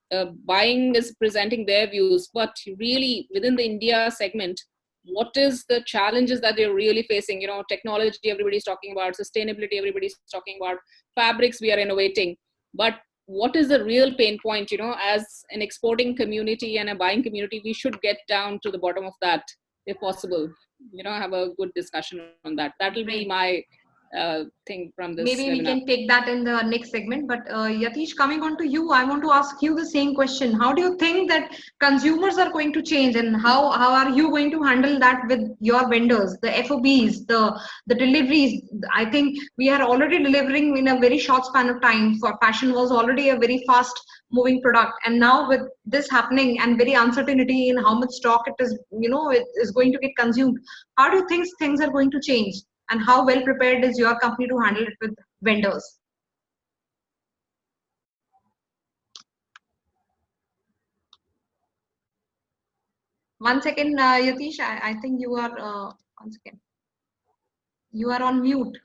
buying is presenting their views, but really within the India segment, what is the challenges that they're really facing? Technology, everybody's talking about; sustainability, everybody's talking about; fabrics, we are innovating. But what is the real pain point? As an exporting community and a buying community, we should get down to the bottom of that, if possible. Have a good discussion on that. That will be my thing from this Maybe we webinar. can take that in the next segment. But Yatish, coming on to you, I want to ask you the same question. How do you think that consumers are going to change, and how are you going to handle that with your vendors, the FOBs, the deliveries? I think we are already delivering in a very short span of time. For fashion was already a very fast moving product, and now with this happening and very uncertainty in how much stock it is, it is going to get consumed. How do you think things are going to change? And how well prepared is your company to handle it with vendors? One second, Yatish, I think you are, one second. You are on mute.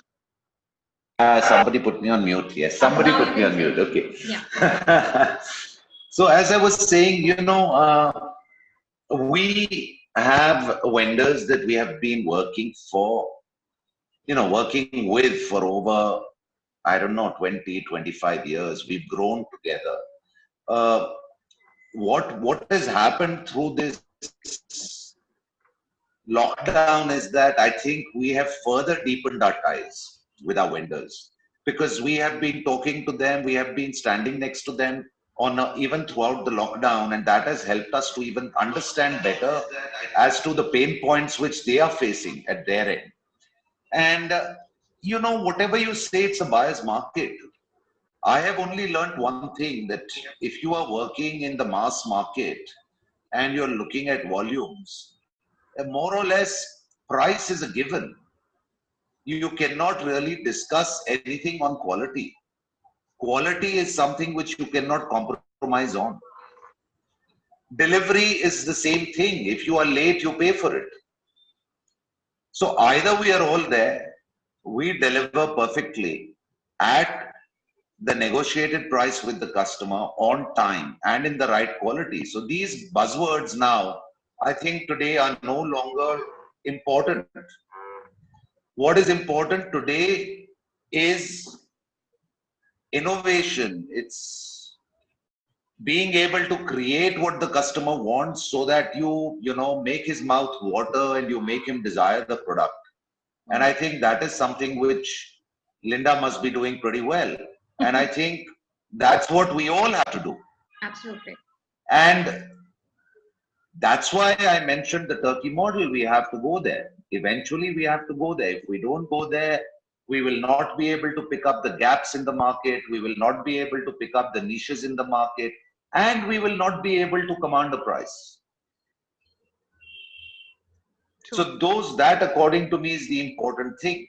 Somebody put me on mute. Yes, somebody put me on mute. Okay. Yeah. So as I was saying, we have vendors that we have been working with for over, I don't know, 20, 25 years. We've grown together. What has happened through this lockdown is that I think we have further deepened our ties with our vendors, because we have been talking to them, we have been standing next to them even throughout the lockdown, and that has helped us to even understand better as to the pain points which they are facing at their end. And whatever you say, it's a buyer's market. I have only learned one thing, that if you are working in the mass market and you're looking at volumes, more or less, price is a given. You cannot really discuss anything on quality. Quality is something which you cannot compromise on. Delivery is the same thing. If you are late, you pay for it. So either we are all there, we deliver perfectly at the negotiated price with the customer on time and in the right quality. So these buzzwords now, I think today are no longer important. What is important today is innovation. It's being able to create what the customer wants, so that you make his mouth water and you make him desire the product. And I think that is something which Linda must be doing pretty well. And I think that's what we all have to do. Absolutely. And that's why I mentioned the Turkey model. We have to go there. Eventually, we have to go there. If we don't go there, we will not be able to pick up the gaps in the market. We will not be able to pick up the niches in the market. And we will not be able to command the price. True. So that according to me is the important thing.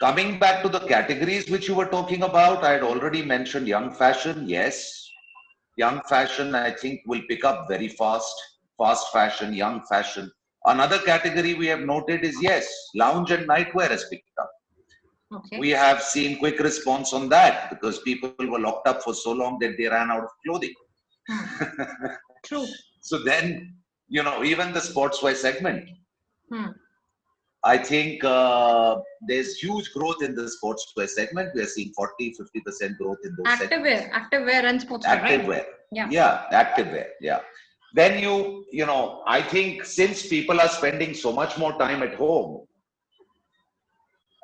Coming back to the categories which you were talking about, I had already mentioned young fashion. Yes, young fashion, I think, will pick up very fast. Fast fashion, young fashion. Another category we have noted is, yes, lounge and nightwear has picked up. Okay. We have seen quick response on that, because people were locked up for so long that they ran out of clothing. True. So then, even the sportswear segment, I think there's huge growth in the sportswear segment. We are seeing 40-50% growth in those segments. Activewear and sportswear, right? Activewear. Yeah. Activewear. Yeah. Then I think since people are spending so much more time at home,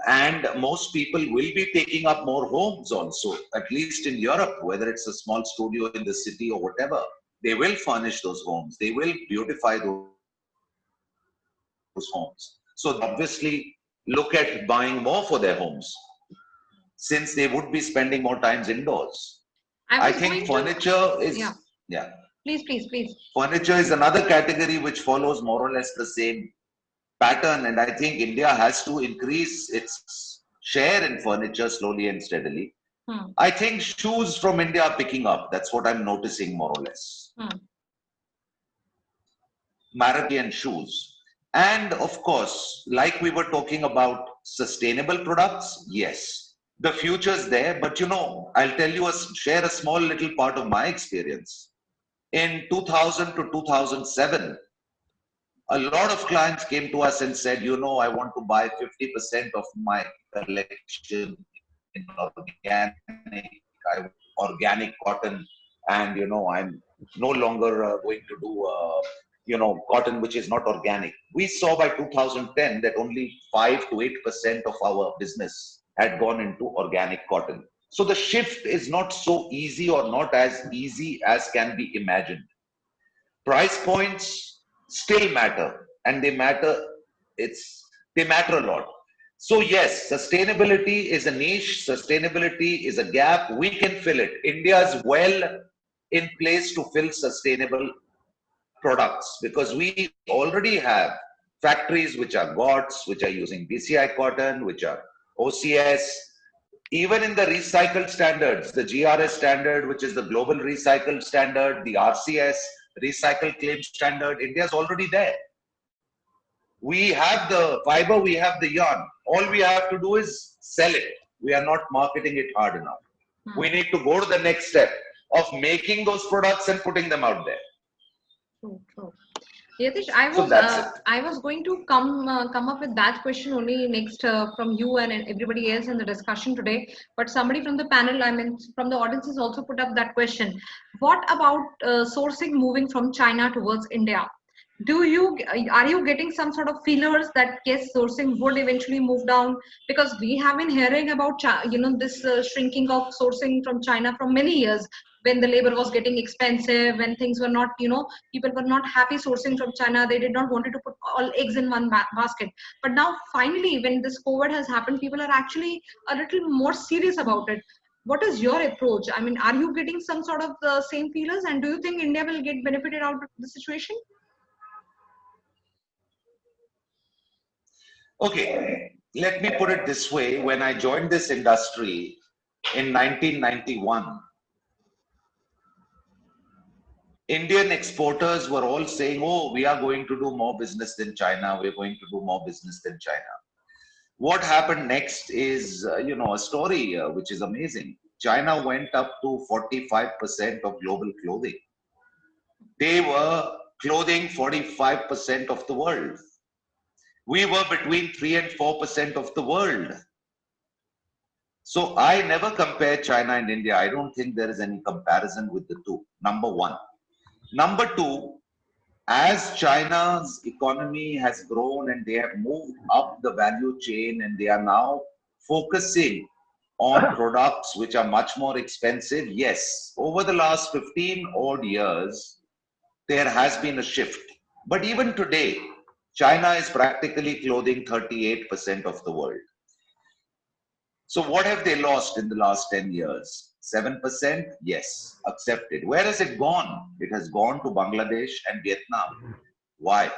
and most people will be taking up more homes also, at least in Europe, whether it's a small studio in the city or whatever, they will furnish those homes. They will beautify those homes. So obviously look at buying more for their homes, since they would be spending more times indoors. I think furniture is, yeah. Please. Furniture is another category which follows more or less the same pattern, and I think India has to increase its share in furniture slowly and steadily. I think shoes from India are picking up. That's what I'm noticing more or less. Marathi shoes. And of course, like we were talking about sustainable products, yes, the future's there. But I'll tell you, share a small little part of my experience. In 2000 to 2007, a lot of clients came to us and said, I want to buy 50% of my collection in organic cotton, and I'm no longer going to do cotton which is not organic. We saw by 2010 that only 5 to 8% of our business had gone into organic cotton. So the shift is not so easy or not as easy as can be imagined. Price points still matter, and they matter a lot. So yes, sustainability is a niche, sustainability is a gap. We can fill it. India is well in place to fill sustainable products because we already have factories which are GOTS, which are using BCI cotton, which are OCS. Even in the recycled standards, the GRS standard, which is the global recycled standard, the RCS, recycled claim standard, India is already there. We have the fiber, we have the yarn. All we have to do is sell it. We are not marketing it hard enough. We need to go to the next step of making those products and putting them out there. True. Yatish, I was going to come up with that question only next from you and everybody else in the discussion today. But somebody from the panel, from the audience, has also put up that question. What about sourcing moving from China towards India? Are you getting some sort of feelers that yes, sourcing would eventually move down? Because we have been hearing about this shrinking of sourcing from China from many years, when the labor was getting expensive, when things were not, people were not happy sourcing from China. They did not want to put all eggs in one basket. But now finally, when this COVID has happened, people are actually a little more serious about it. What is your approach? I mean, are you getting some sort of the same feelers, and do you think India will get benefited out of the situation? Okay, let me put it this way. When I joined this industry in 1991, Indian exporters were all saying, oh, we are going to do more business than China. We're going to do more business than China. What happened next is, a story which is amazing. China went up to 45% of global clothing. They were clothing 45% of the world. We were between 3 and 4% of the world. So I never compare China and India. I don't think there is any comparison with the two, number one. Number two, as China's economy has grown and they have moved up the value chain and they are now focusing on products which are much more expensive, yes, over the last 15 odd years, there has been a shift. But even today, China is practically clothing 38% of the world. So what have they lost in the last 10 years? 7%? Yes, accepted. Where has it gone? It has gone to Bangladesh and Vietnam. Why?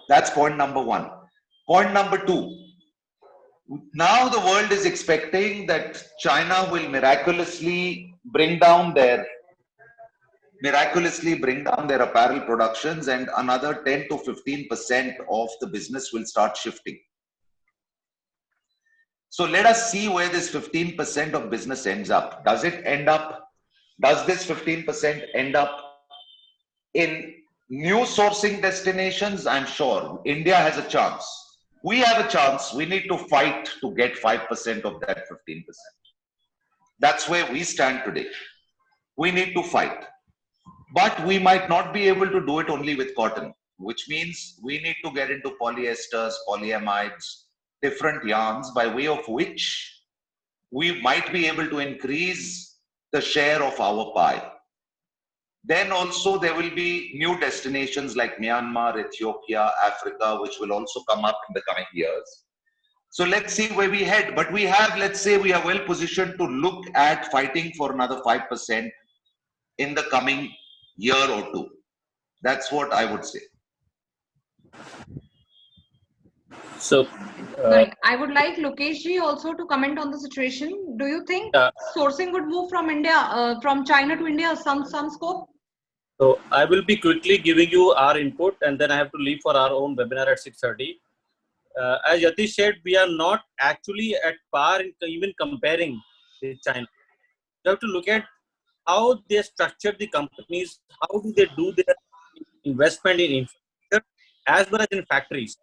That's point number one. Point number two. Now the world is expecting that China will miraculously bring down their apparel productions, and another 10 to 15% of the business will start shifting. So let us see where this 15% of business ends up. Does this 15% end up in new sourcing destinations? I'm sure India has a chance. We have a chance. We need to fight to get 5% of that 15%. That's where we stand today. We need to fight. But we might not be able to do it only with cotton, which means we need to get into polyesters, polyamides, different yarns, by way of which we might be able to increase the share of our pie. Then also there will be new destinations like Myanmar, Ethiopia, Africa, which will also come up in the coming years. So let's see where we head. But let's say we are well positioned to look at fighting for another 5% in the coming year or two. That's what I would say. So, I would like Lokesh ji also to comment on the situation. Do you think sourcing would move from India, from China to India, some scope? So I will be quickly giving you our input, and then I have to leave for our own webinar at 6:30. As Yatish said, we are not actually at par in even comparing with China. You have to look at how they structure the companies, how do they do their investment in infrastructure as well as in factories.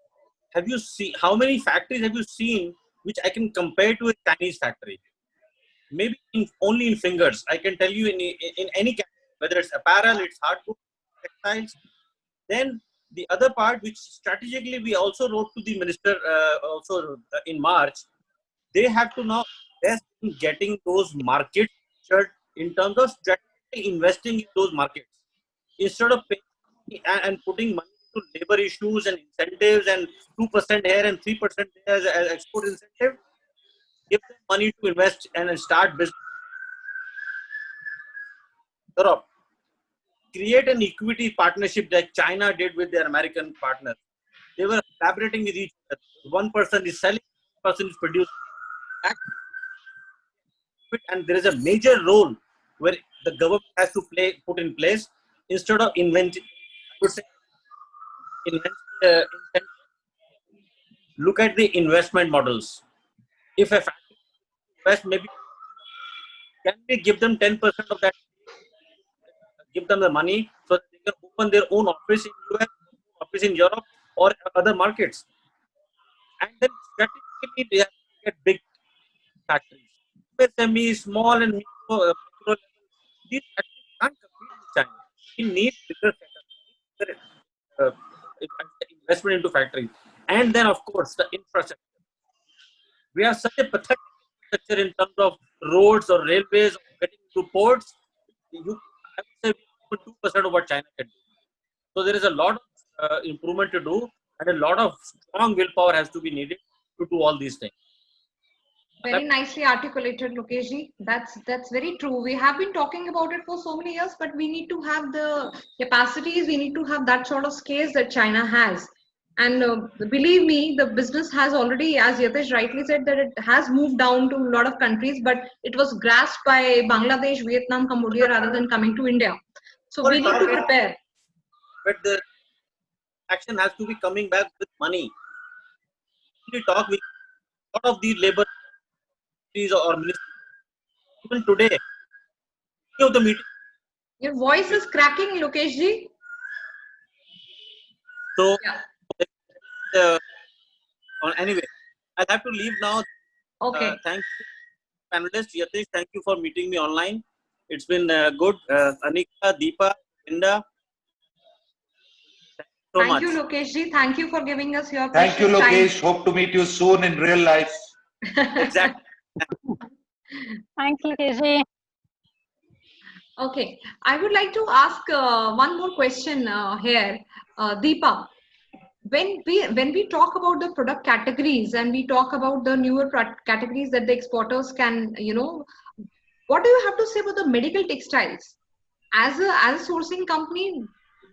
Have you seen how many factories have you seen which I can compare to a Chinese factory? Maybe only in fingers. I can tell you in any category, whether it's apparel, it's hardwood, textiles. Then the other part, which strategically we also wrote to the minister also in March, they have to now invest in getting those markets in terms of strategically investing in those markets instead of paying and putting money into labor issues and incentives and 2% here and 3% there as export incentive. Give them money to invest and start business. Europe, create an equity partnership like China did with their American partners. They were collaborating with each other. One person is selling, one person is producing. And there is a major role where the government has to put in place instead of inventing. I would say look at the investment models. If a factory invest, maybe can we give them 10% of that? Give them the money so that they can open their own office in US, office in Europe, or other markets. And then strategically they have to get big factories. SME, small and micro level, these factories can't compete with China. We need bigger setup, investment into factories. And then, of course, the infrastructure. We have such a pathetic infrastructure in terms of roads or railways or getting to ports. I would say 2% of what China can do. So there is a lot of improvement to do, and a lot of strong willpower has to be needed to do all these things. Very nicely articulated, Lokeshji. That's very true. We have been talking about it for so many years, but we need to have the capacities. We need to have that sort of scale that China has. And believe me, the business has already, as Yatish rightly said, that it has moved down to a lot of countries, but it was grasped by Bangladesh, Vietnam, Cambodia, rather than coming to India. So we need to prepare. But the action has to be coming back with money. We talk with a lot of these labor or ministries. Even today, of the meeting. Your voice is cracking, Lokeshji. So, anyway, I have to leave now. Okay. Thank you, panelists. Yatish, thank you for meeting me online. It's been good. Anika, Deepa, Linda. Thank you, Lokeshji. Thank you for giving us your Thank you, Lokesh. time. Hope to meet you soon in real life. Exactly. Thanks, Lokeshji. Okay, I would like to ask one more question here, Deepa. When we talk about the product categories and we talk about the newer product categories that the exporters can, what do you have to say about the medical textiles? As a sourcing company,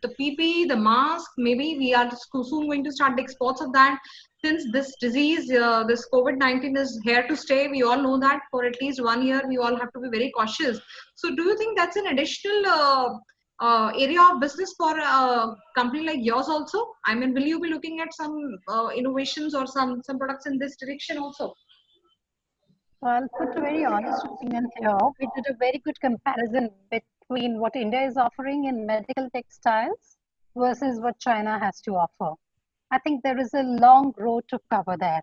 the PPE, the mask, maybe we are soon going to start the exports of that. Since this disease, this COVID-19 is here to stay, we all know that for at least 1 year, we all have to be very cautious. So do you think that's an additional area of business for a company like yours also? I mean, will you be looking at some innovations or some products in this direction also? So I'll put a very honest opinion here. We did a very good comparison between what India is offering in medical textiles versus what China has to offer. I think there is a long road to cover there.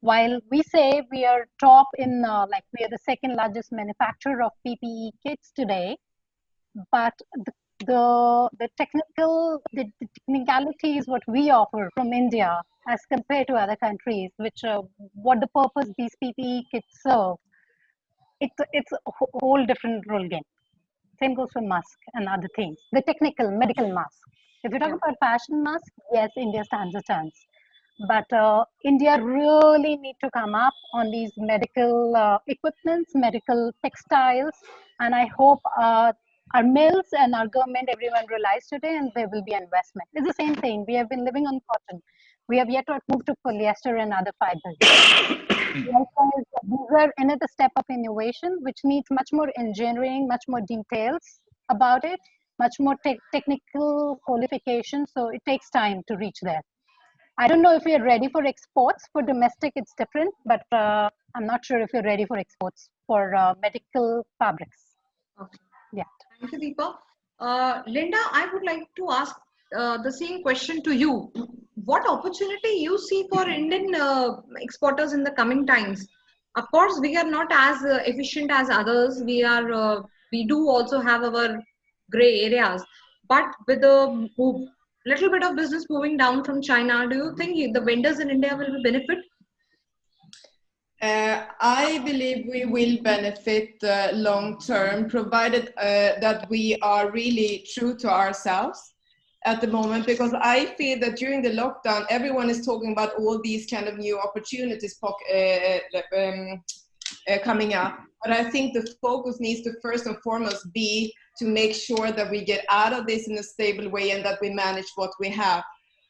While we say we are top in, like we are the second largest manufacturer of PPE kits today, but the technicalities what we offer from India as compared to other countries, which what the purpose these PPE kits serve, it's a whole different role game. Same goes for mask and other things. The technical medical mask. If you talk about fashion mask, yes, India stands a chance. But India really need to come up on these medical equipments, medical textiles, and I hope our mills and our government, everyone realize today, and there will be investment. It's the same thing. We have been living on cotton. We have yet to move to polyester and other fibers. These are another step of innovation, which needs much more engineering, much more details about it, much more technical qualification. So it takes time to reach there. I don't know if we are ready for exports. For domestic, it's different, but I'm not sure if you're ready for exports for medical fabrics. Okay. Yeah. Thank you, Deepa. Linda, I would like to ask the same question to you. What opportunity you see for Indian exporters in the coming times? Of course, we are not as efficient as others. We do also have our gray areas. But with a little bit of business moving down from China, do you think the vendors in India will benefit? I believe we will benefit long term, provided that we are really true to ourselves at the moment, because I feel that during the lockdown, everyone is talking about all these kind of new opportunities coming up. But I think the focus needs to first and foremost be to make sure that we get out of this in a stable way and that we manage what we have.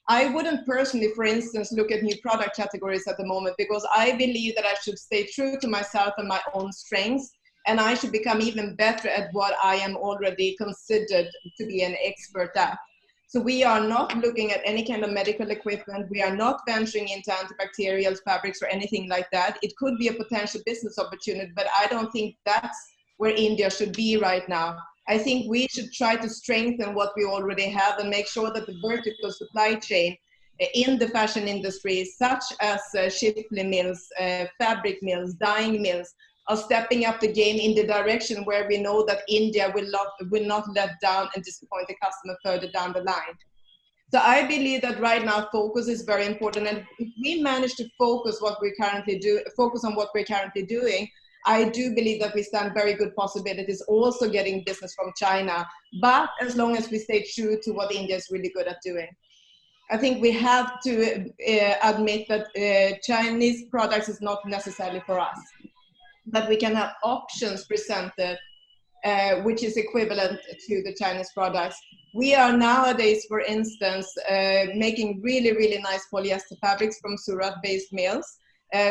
I wouldn't personally, for instance, look at new product categories at the moment, because I believe that I should stay true to myself and my own strengths, and I should become even better at what I am already considered to be an expert at. So we are not looking at any kind of medical equipment. We are not venturing into antibacterial fabrics or anything like that. It could be a potential business opportunity, but I don't think that's where India should be right now. I think we should try to strengthen what we already have and make sure that the vertical supply chain in the fashion industry, such as Shifley mills, fabric mills, dyeing mills, are stepping up the game in the direction where we know that India will not let down and disappoint the customer further down the line. So I believe that right now focus is very important, and if we manage to focus on what we're currently doing, I do believe that we stand very good possibilities also getting business from China, but as long as we stay true to what India is really good at doing. I think we have to admit that Chinese products is not necessarily for us, but we can have options presented which is equivalent to the Chinese products. We are nowadays, for instance, making really, really nice polyester fabrics from Surat-based mills,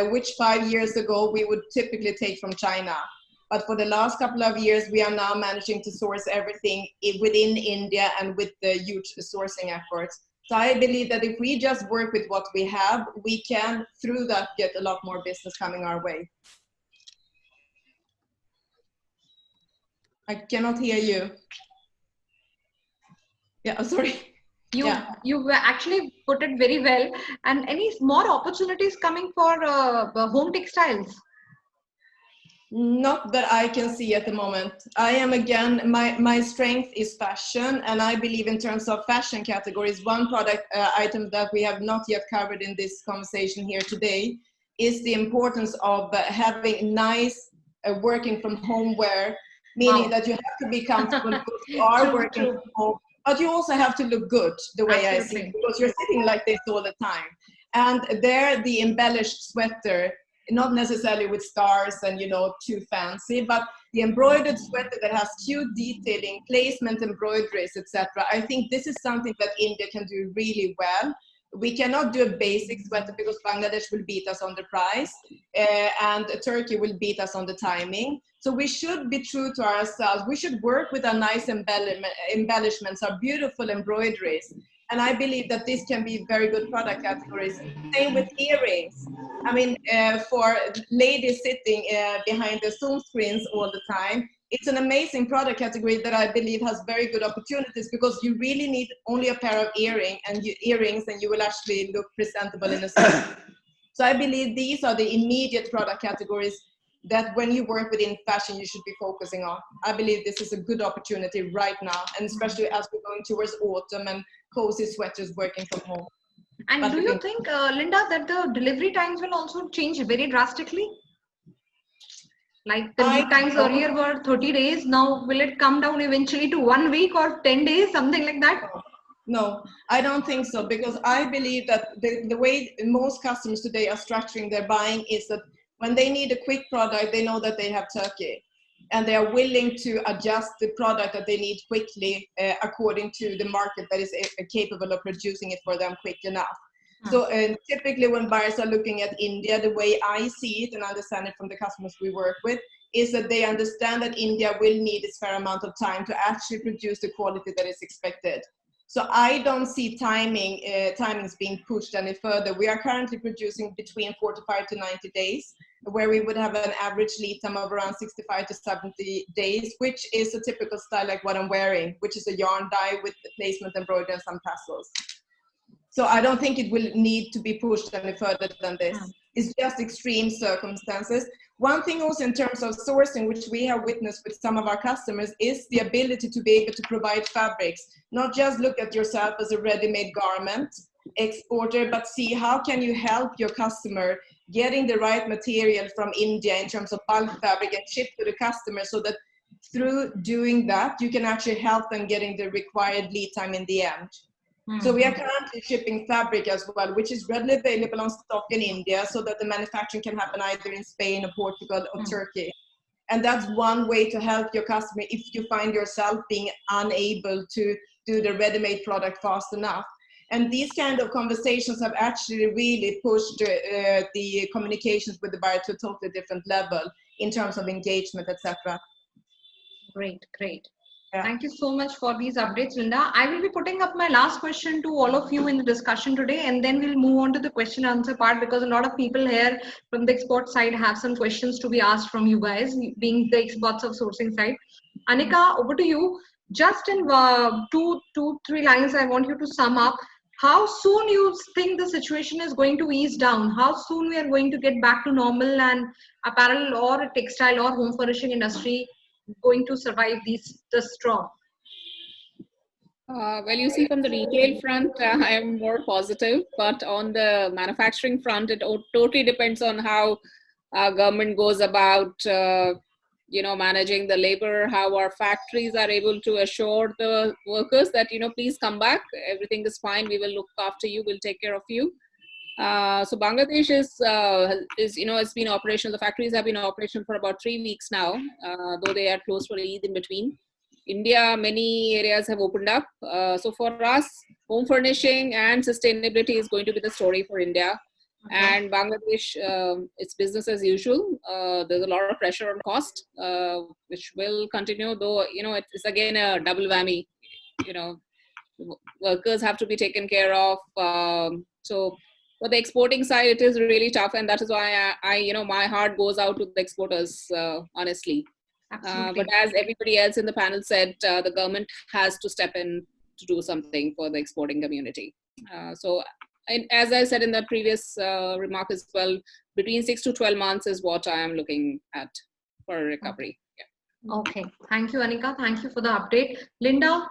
which 5 years ago we would typically take from China. But for the last couple of years, we are now managing to source everything within India and with the huge sourcing efforts. So I believe that if we just work with what we have, we can, through that, get a lot more business coming our way. I cannot hear you. Yeah, sorry. You actually put it very well. And any more opportunities coming for home textiles? Not that I can see at the moment. I am, again, my strength is fashion, and I believe in terms of fashion categories, one product item that we have not yet covered in this conversation here today is the importance of having nice working from home wear, meaning that you have to be comfortable because you are working from home, but you also have to look good, the way I see it, because you're sitting like this all the time. And there, the embellished sweater, not necessarily with stars and, you know, too fancy, but the embroidered sweater that has cute detailing, placement embroideries, etc. I think this is something that India can do really well. We cannot do a basic sweater because Bangladesh will beat us on the price and Turkey will beat us on the timing. So we should be true to ourselves. We should work with our nice embellishments, our beautiful embroideries. And I believe that this can be very good product categories. Same with earrings. I mean, for ladies sitting behind the Zoom screens all the time, it's an amazing product category that I believe has very good opportunities, because you really need only a pair of earrings and you will actually look presentable in a suit. So I believe these are the immediate product categories that when you work within fashion, you should be focusing on. I believe this is a good opportunity right now, and especially as we're going towards autumn and cozy sweaters working from home. And do you think, Linda, that the delivery times will also change very drastically? Like the lead times earlier were 30 days. Now, will it come down eventually to 1 week or 10 days, something like that? No, I don't think so, because I believe that the way most customers today are structuring their buying is that when they need a quick product, they know that they have Turkey, and they are willing to adjust the product that they need quickly according to the market that is capable of producing it for them quick enough. So typically when buyers are looking at India, the way I see it and understand it from the customers we work with is that they understand that India will need a fair amount of time to actually produce the quality that is expected. So I don't see timings being pushed any further. We are currently producing between 45 to 90 days, where we would have an average lead time of around 65 to 70 days, which is a typical style like what I'm wearing, which is a yarn dye with placement embroidery and some tassels. So I don't think it will need to be pushed any further than this. It's just extreme circumstances. One thing also in terms of sourcing, which we have witnessed with some of our customers, is the ability to be able to provide fabrics, not just look at yourself as a ready-made garment exporter, but see how can you help your customer getting the right material from India in terms of bulk fabric and ship to the customer, so that through doing that, you can actually help them getting the required lead time in the end. So we are currently shipping fabric as well, which is readily available on stock in India, so that the manufacturing can happen either in Spain or Portugal or Turkey. And that's one way to help your customer if you find yourself being unable to do the ready-made product fast enough. And these kind of conversations have actually really pushed the communications with the buyer to a totally different level in terms of engagement, etc. Great, great. Yeah. Thank you so much for these updates, Linda. I will be putting up my last question to all of you in the discussion today, and then we'll move on to the question and answer part, because a lot of people here from the export side have some questions to be asked from you guys, being the experts of sourcing side. Anika, over to you. Just in three lines, I want you to sum up how soon you think the situation is going to ease down, how soon we are going to get back to normal, and apparel or textile or home furnishing industry going to survive the storm? Well, you see, from the retail front, I am more positive, but on the manufacturing front, it totally depends on how our government goes about, managing the labor, how our factories are able to assure the workers that, please come back, everything is fine, we will look after you, we'll take care of you. So Bangladesh is it's been operational. The factories have been operational for about 3 weeks now, though they are closed for Eid in between. India, many areas have opened up. So for us, home furnishing and sustainability is going to be the story for India. Okay. And Bangladesh, it's business as usual. There's a lot of pressure on cost, which will continue, though, it's again a double whammy. Workers have to be taken care of. So for the exporting side, it is really tough, and that is why my heart goes out to the exporters, honestly. But as everybody else in the panel said, the government has to step in to do something for the exporting community. And as I said in the previous remark as well, between 6 to 12 months is what I am looking at for recovery. Yeah. Okay, thank you, Anika. Thank you for the update. Linda,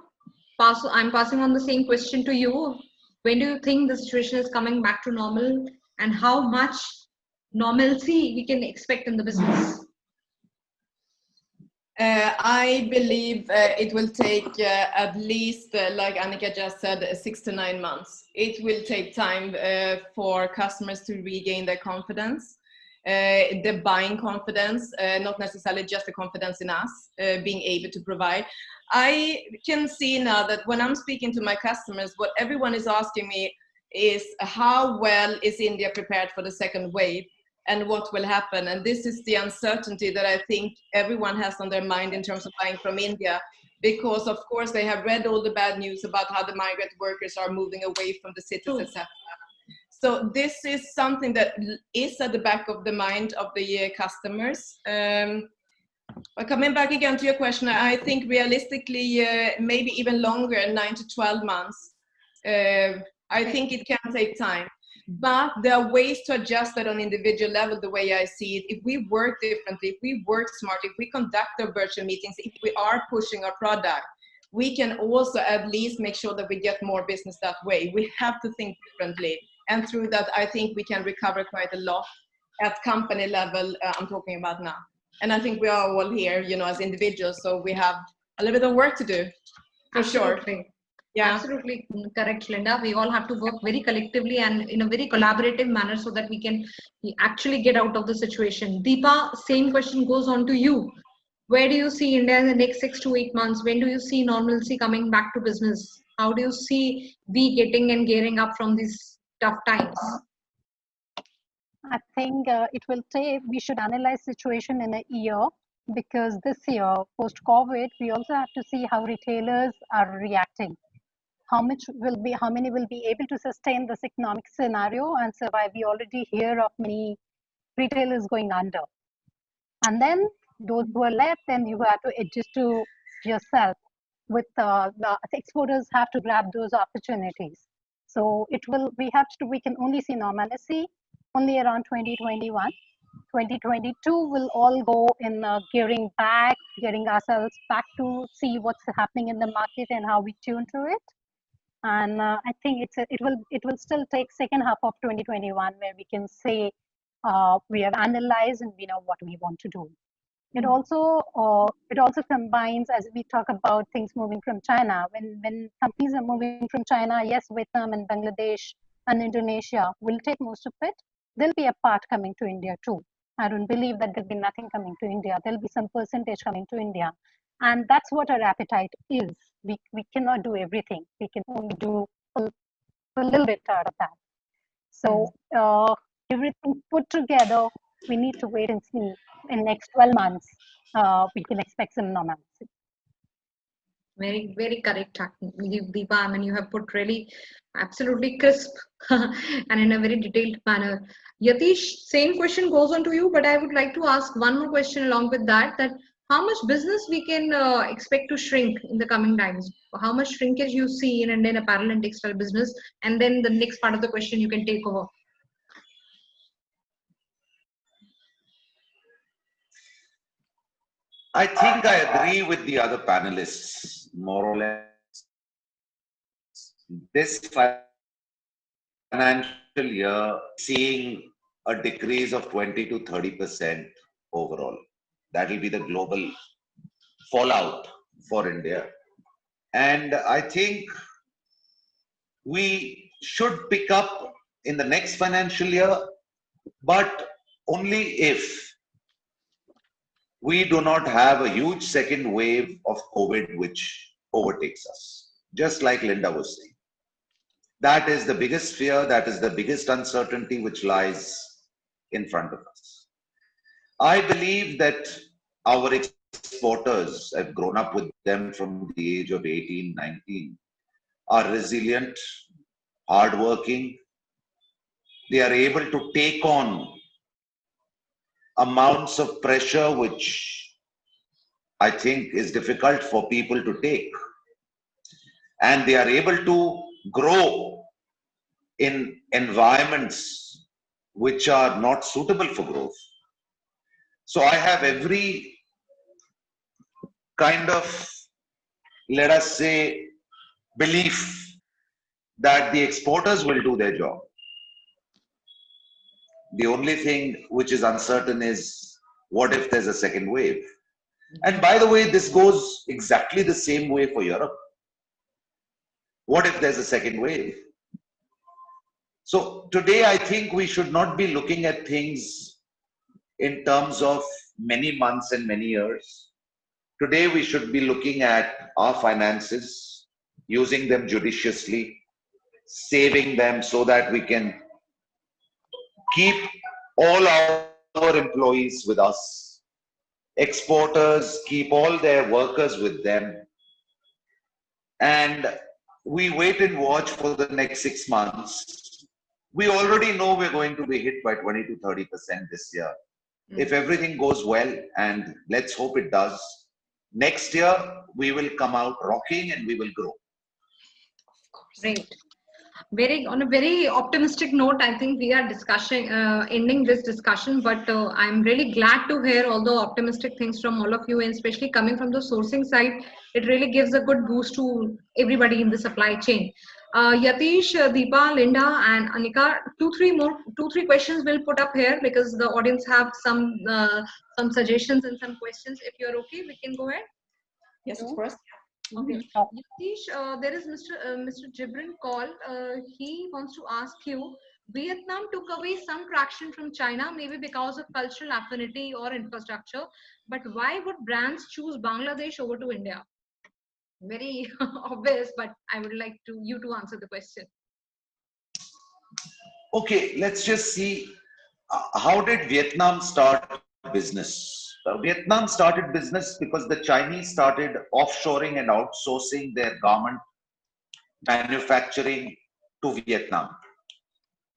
I'm passing on the same question to you. When do you think the situation is coming back to normal, and how much normalcy we can expect in the business? I believe it will take at least, like Annika just said, 6 to 9 months. It will take time for customers to regain their confidence, the buying confidence, not necessarily just the confidence in us being able to provide. I can see now that when I'm speaking to my customers, what everyone is asking me is how well is India prepared for the second wave, and what will happen. And this is the uncertainty that I think everyone has on their mind in terms of buying from India, because of course they have read all the bad news about how the migrant workers are moving away from the cities, etc. So this is something that is at the back of the mind of the customers. But coming back again to your question, I think realistically, maybe even longer, 9 to 12 months. I think it can take time. But there are ways to adjust that on individual level, the way I see it. If we work differently, if we work smart, if we conduct our virtual meetings, if we are pushing our product, we can also at least make sure that we get more business that way. We have to think differently. And through that, I think we can recover quite a lot at company level, I'm talking about now. And I think we are all here, as individuals, so we have a little bit of work to do, for sure. Yeah, absolutely correct, Linda. We all have to work very collectively and in a very collaborative manner so that we can actually get out of the situation. Deepa, same question goes on to you. Where do you see India in the next 6 to 8 months? When do you see normalcy coming back to business? How do you see we getting and gearing up from these tough times? I think we should analyze situation in a year, because this year, post-COVID, we also have to see how retailers are reacting. How many will be able to sustain this economic scenario and survive? We already hear of many retailers going under. And then those who are left, then you have to adjust to yourself. With the exporters have to grab those opportunities. So we can only see normalcy only around 2021. 2022 will all go in gearing back, getting ourselves back to see what's happening in the market and how we tune to it. And I think it will still take second half of 2021 where we can say we have analyzed and we know what we want to do. It also combines, as we talk about things moving from China. When companies are moving from China, yes, Vietnam and Bangladesh and Indonesia will take most of it. There'll be a part coming to India too. I don't believe that there'll be nothing coming to India. There'll be some percentage coming to India, and that's what our appetite is. We cannot do everything. We can only do a little bit out of that. So everything put together, we need to wait and see. In next 12 months, we can expect some normalcy. Very, very correct, Deepa. I mean, you have put really absolutely crisp and in a very detailed manner. Yatish, same question goes on to you, but I would like to ask one more question along with that, that how much business we can expect to shrink in the coming times? How much shrinkage you see in Indian apparel and textile business? And then the next part of the question you can take over. I think I agree with the other panelists, more or less. This financial year, seeing a decrease of 20 to 30% overall. That will be the global fallout for India. And I think we should pick up in the next financial year, but only if we do not have a huge second wave of COVID which overtakes us, just like Linda was saying. That is the biggest fear, that is the biggest uncertainty which lies in front of us. I believe that our exporters, I've grown up with them from the age of 18, 19, are resilient, hardworking. They are able to take on amounts of pressure which I think is difficult for people to take. And they are able to grow in environments which are not suitable for growth. So I have every kind of, let us say, belief that the exporters will do their job. The only thing which is uncertain is what if there's a second wave? And by the way, this goes exactly the same way for Europe. What if there's a second wave? So today, I think we should not be looking at things in terms of many months and many years. Today, we should be looking at our finances, using them judiciously, saving them so that we can keep all our employees with us. Exporters keep all their workers with them. And we wait and watch for the next 6 months. We already know we're going to be hit by 20 to 30% this year. If everything goes well, and let's hope it does, next year we will come out rocking and we will grow. Great. On a very optimistic note, I think we are discussing ending this discussion, but I'm really glad to hear all the optimistic things from all of you, and especially coming from the sourcing side. It really gives a good boost to everybody in the supply chain. Yatish, Deepa, Linda, and Anika, two, three questions we'll put up here because the audience have some suggestions and some questions. If you're okay, we can go ahead. Yes, of course. Okay. Yatish, there is Mr. Jibrin call. He wants to ask you, Vietnam took away some traction from China, maybe because of cultural affinity or infrastructure, but why would brands choose Bangladesh over to India? Very obvious, but I would like you to answer the question. Okay, let's just see how did Vietnam start business? Vietnam started business because the Chinese started offshoring and outsourcing their garment manufacturing to Vietnam,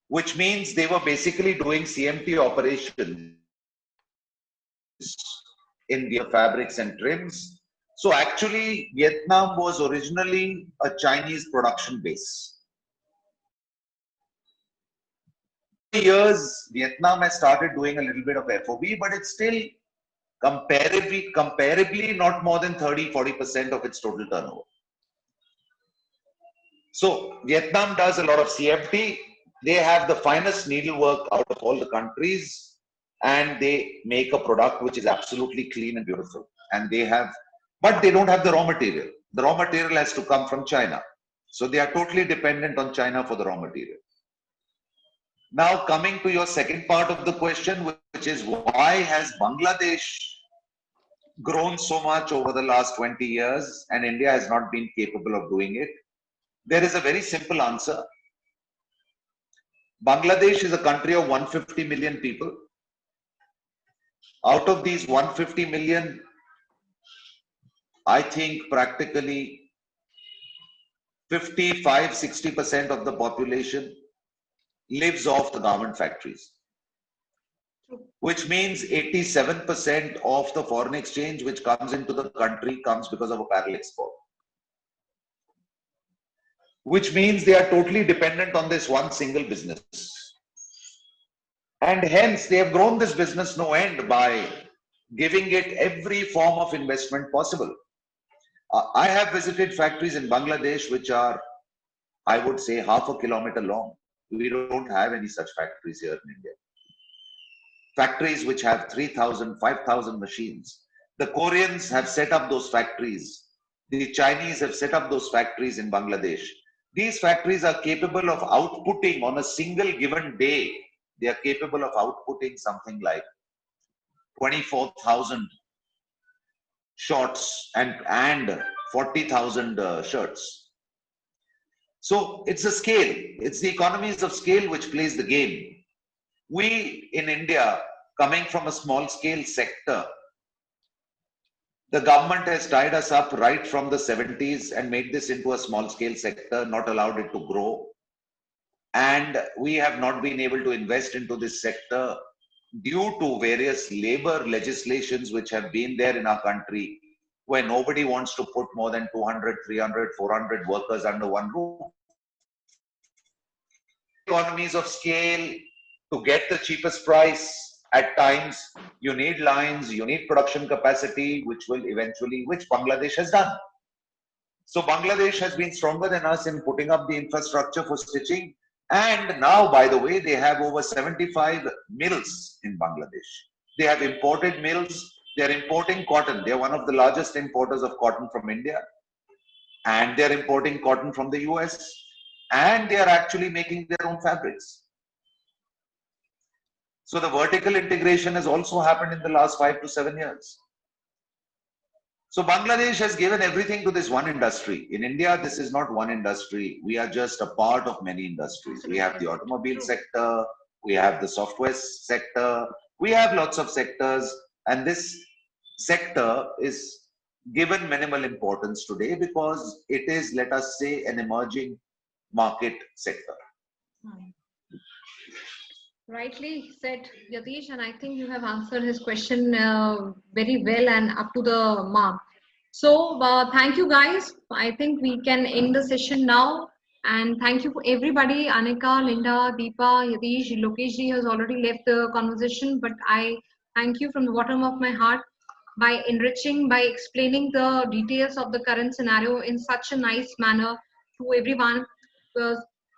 which means they were basically doing CMT operations in the fabrics and trims. So actually, Vietnam was originally a Chinese production base. years, Vietnam has started doing a little bit of FOB, but it's still comparably not more than 30-40% of its total turnover. So Vietnam does a lot of CFT. They have the finest needlework out of all the countries, and they make a product which is absolutely clean and beautiful. And they have, but they don't have the raw material. The raw material has to come from China. So they are totally dependent on China for the raw material. Now coming to your second part of the question, which is why has Bangladesh grown so much over the last 20 years and India has not been capable of doing it? There is a very simple answer. Bangladesh is a country of 150 million people. Out of these 150 million, I think practically 55-60% of the population lives off the garment factories, which means 87% of the foreign exchange which comes into the country comes because of apparel export. Which means they are totally dependent on this one single business. And hence they have grown this business no end by giving it every form of investment possible. I have visited factories in Bangladesh which are, I would say, half a kilometer long. We don't have any such factories here in India. Factories which have 3,000, 5,000 machines. The Koreans have set up those factories. The Chinese have set up those factories in Bangladesh. These factories are capable of outputting on a single given day. They are capable of outputting something like 24,000 shorts and 40,000 shirts. So it's a scale. It's the economies of scale which plays the game. We in India, coming from a small scale sector, the government has tied us up right from the 70s and made this into a small scale sector, not allowed it to grow. And we have not been able to invest into this sector due to various labor legislations which have been there in our country, where nobody wants to put more than 200, 300, 400 workers under one roof. Economies of scale, to get the cheapest price, at times you need lines, you need production capacity, which Bangladesh has done. So Bangladesh has been stronger than us in putting up the infrastructure for stitching. And now, by the way, they have over 75 mills in Bangladesh. They have imported mills. They're importing cotton. They're one of the largest importers of cotton from India. And they're importing cotton from the US. And they are actually making their own fabrics. So the vertical integration has also happened in the last 5 to 7 years. So Bangladesh has given everything to this one industry. In India, this is not one industry. We are just a part of many industries. We have the automobile sector, we have the software sector, we have lots of sectors, and this sector is given minimal importance today because it is, let us say, an emerging market sector. Rightly said, Yatish, and I think you have answered his question very well and up to the mark. So thank you guys. I think we can end the session now. And thank you for everybody. Anika, Linda, Deepa, Yatish, Lokesh ji has already left the conversation, but I thank you from the bottom of my heart by enriching, by explaining the details of the current scenario in such a nice manner to everyone.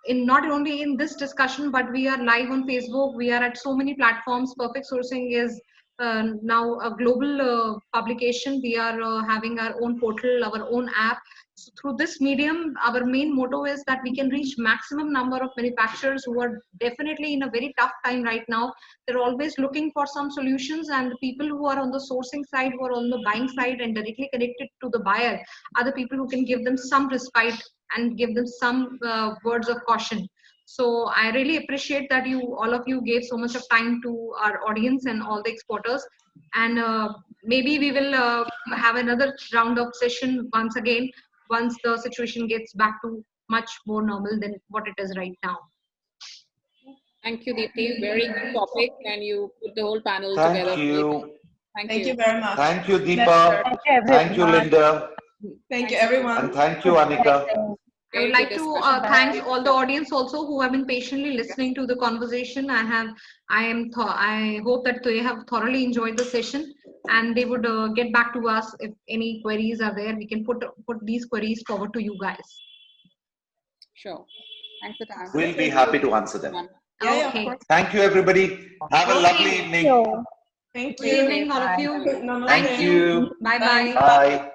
In not only in this discussion, but we are live on Facebook. We are at so many platforms. Perfect Sourcing is now a global publication. We are having our own portal, our own app. So through this medium, our main motto is that we can reach maximum number of manufacturers who are definitely in a very tough time right now. They're always looking for some solutions, and the people who are on the sourcing side, who are on the buying side and directly connected to the buyer, are the people who can give them some respite and give them some words of caution. So I really appreciate that all of you gave so much of time to our audience and all the exporters. And maybe we will have another round of session once again, once the situation gets back to much more normal than what it is right now. Thank you, Deepti. Very good topic, and you put the whole panel Thank together. you. Thank you very much. Thank you, Deepa. Thank you, Thank you, everyone. Linda. Thank you, everyone. And thank you, Anika. I would Very like good to discussion. thank all the audience also who have been patiently listening to the conversation. I hope that they have thoroughly enjoyed the session, and they would get back to us if any queries are there. We can put these queries forward to you guys. Sure. Thanks for time. We'll be happy to answer them. Yeah, yeah, of Okay. course. Thank you, everybody. Have a Okay. lovely evening. So, Thank Good you. evening, all of you. Namaste. Thank you. Bye bye. Bye.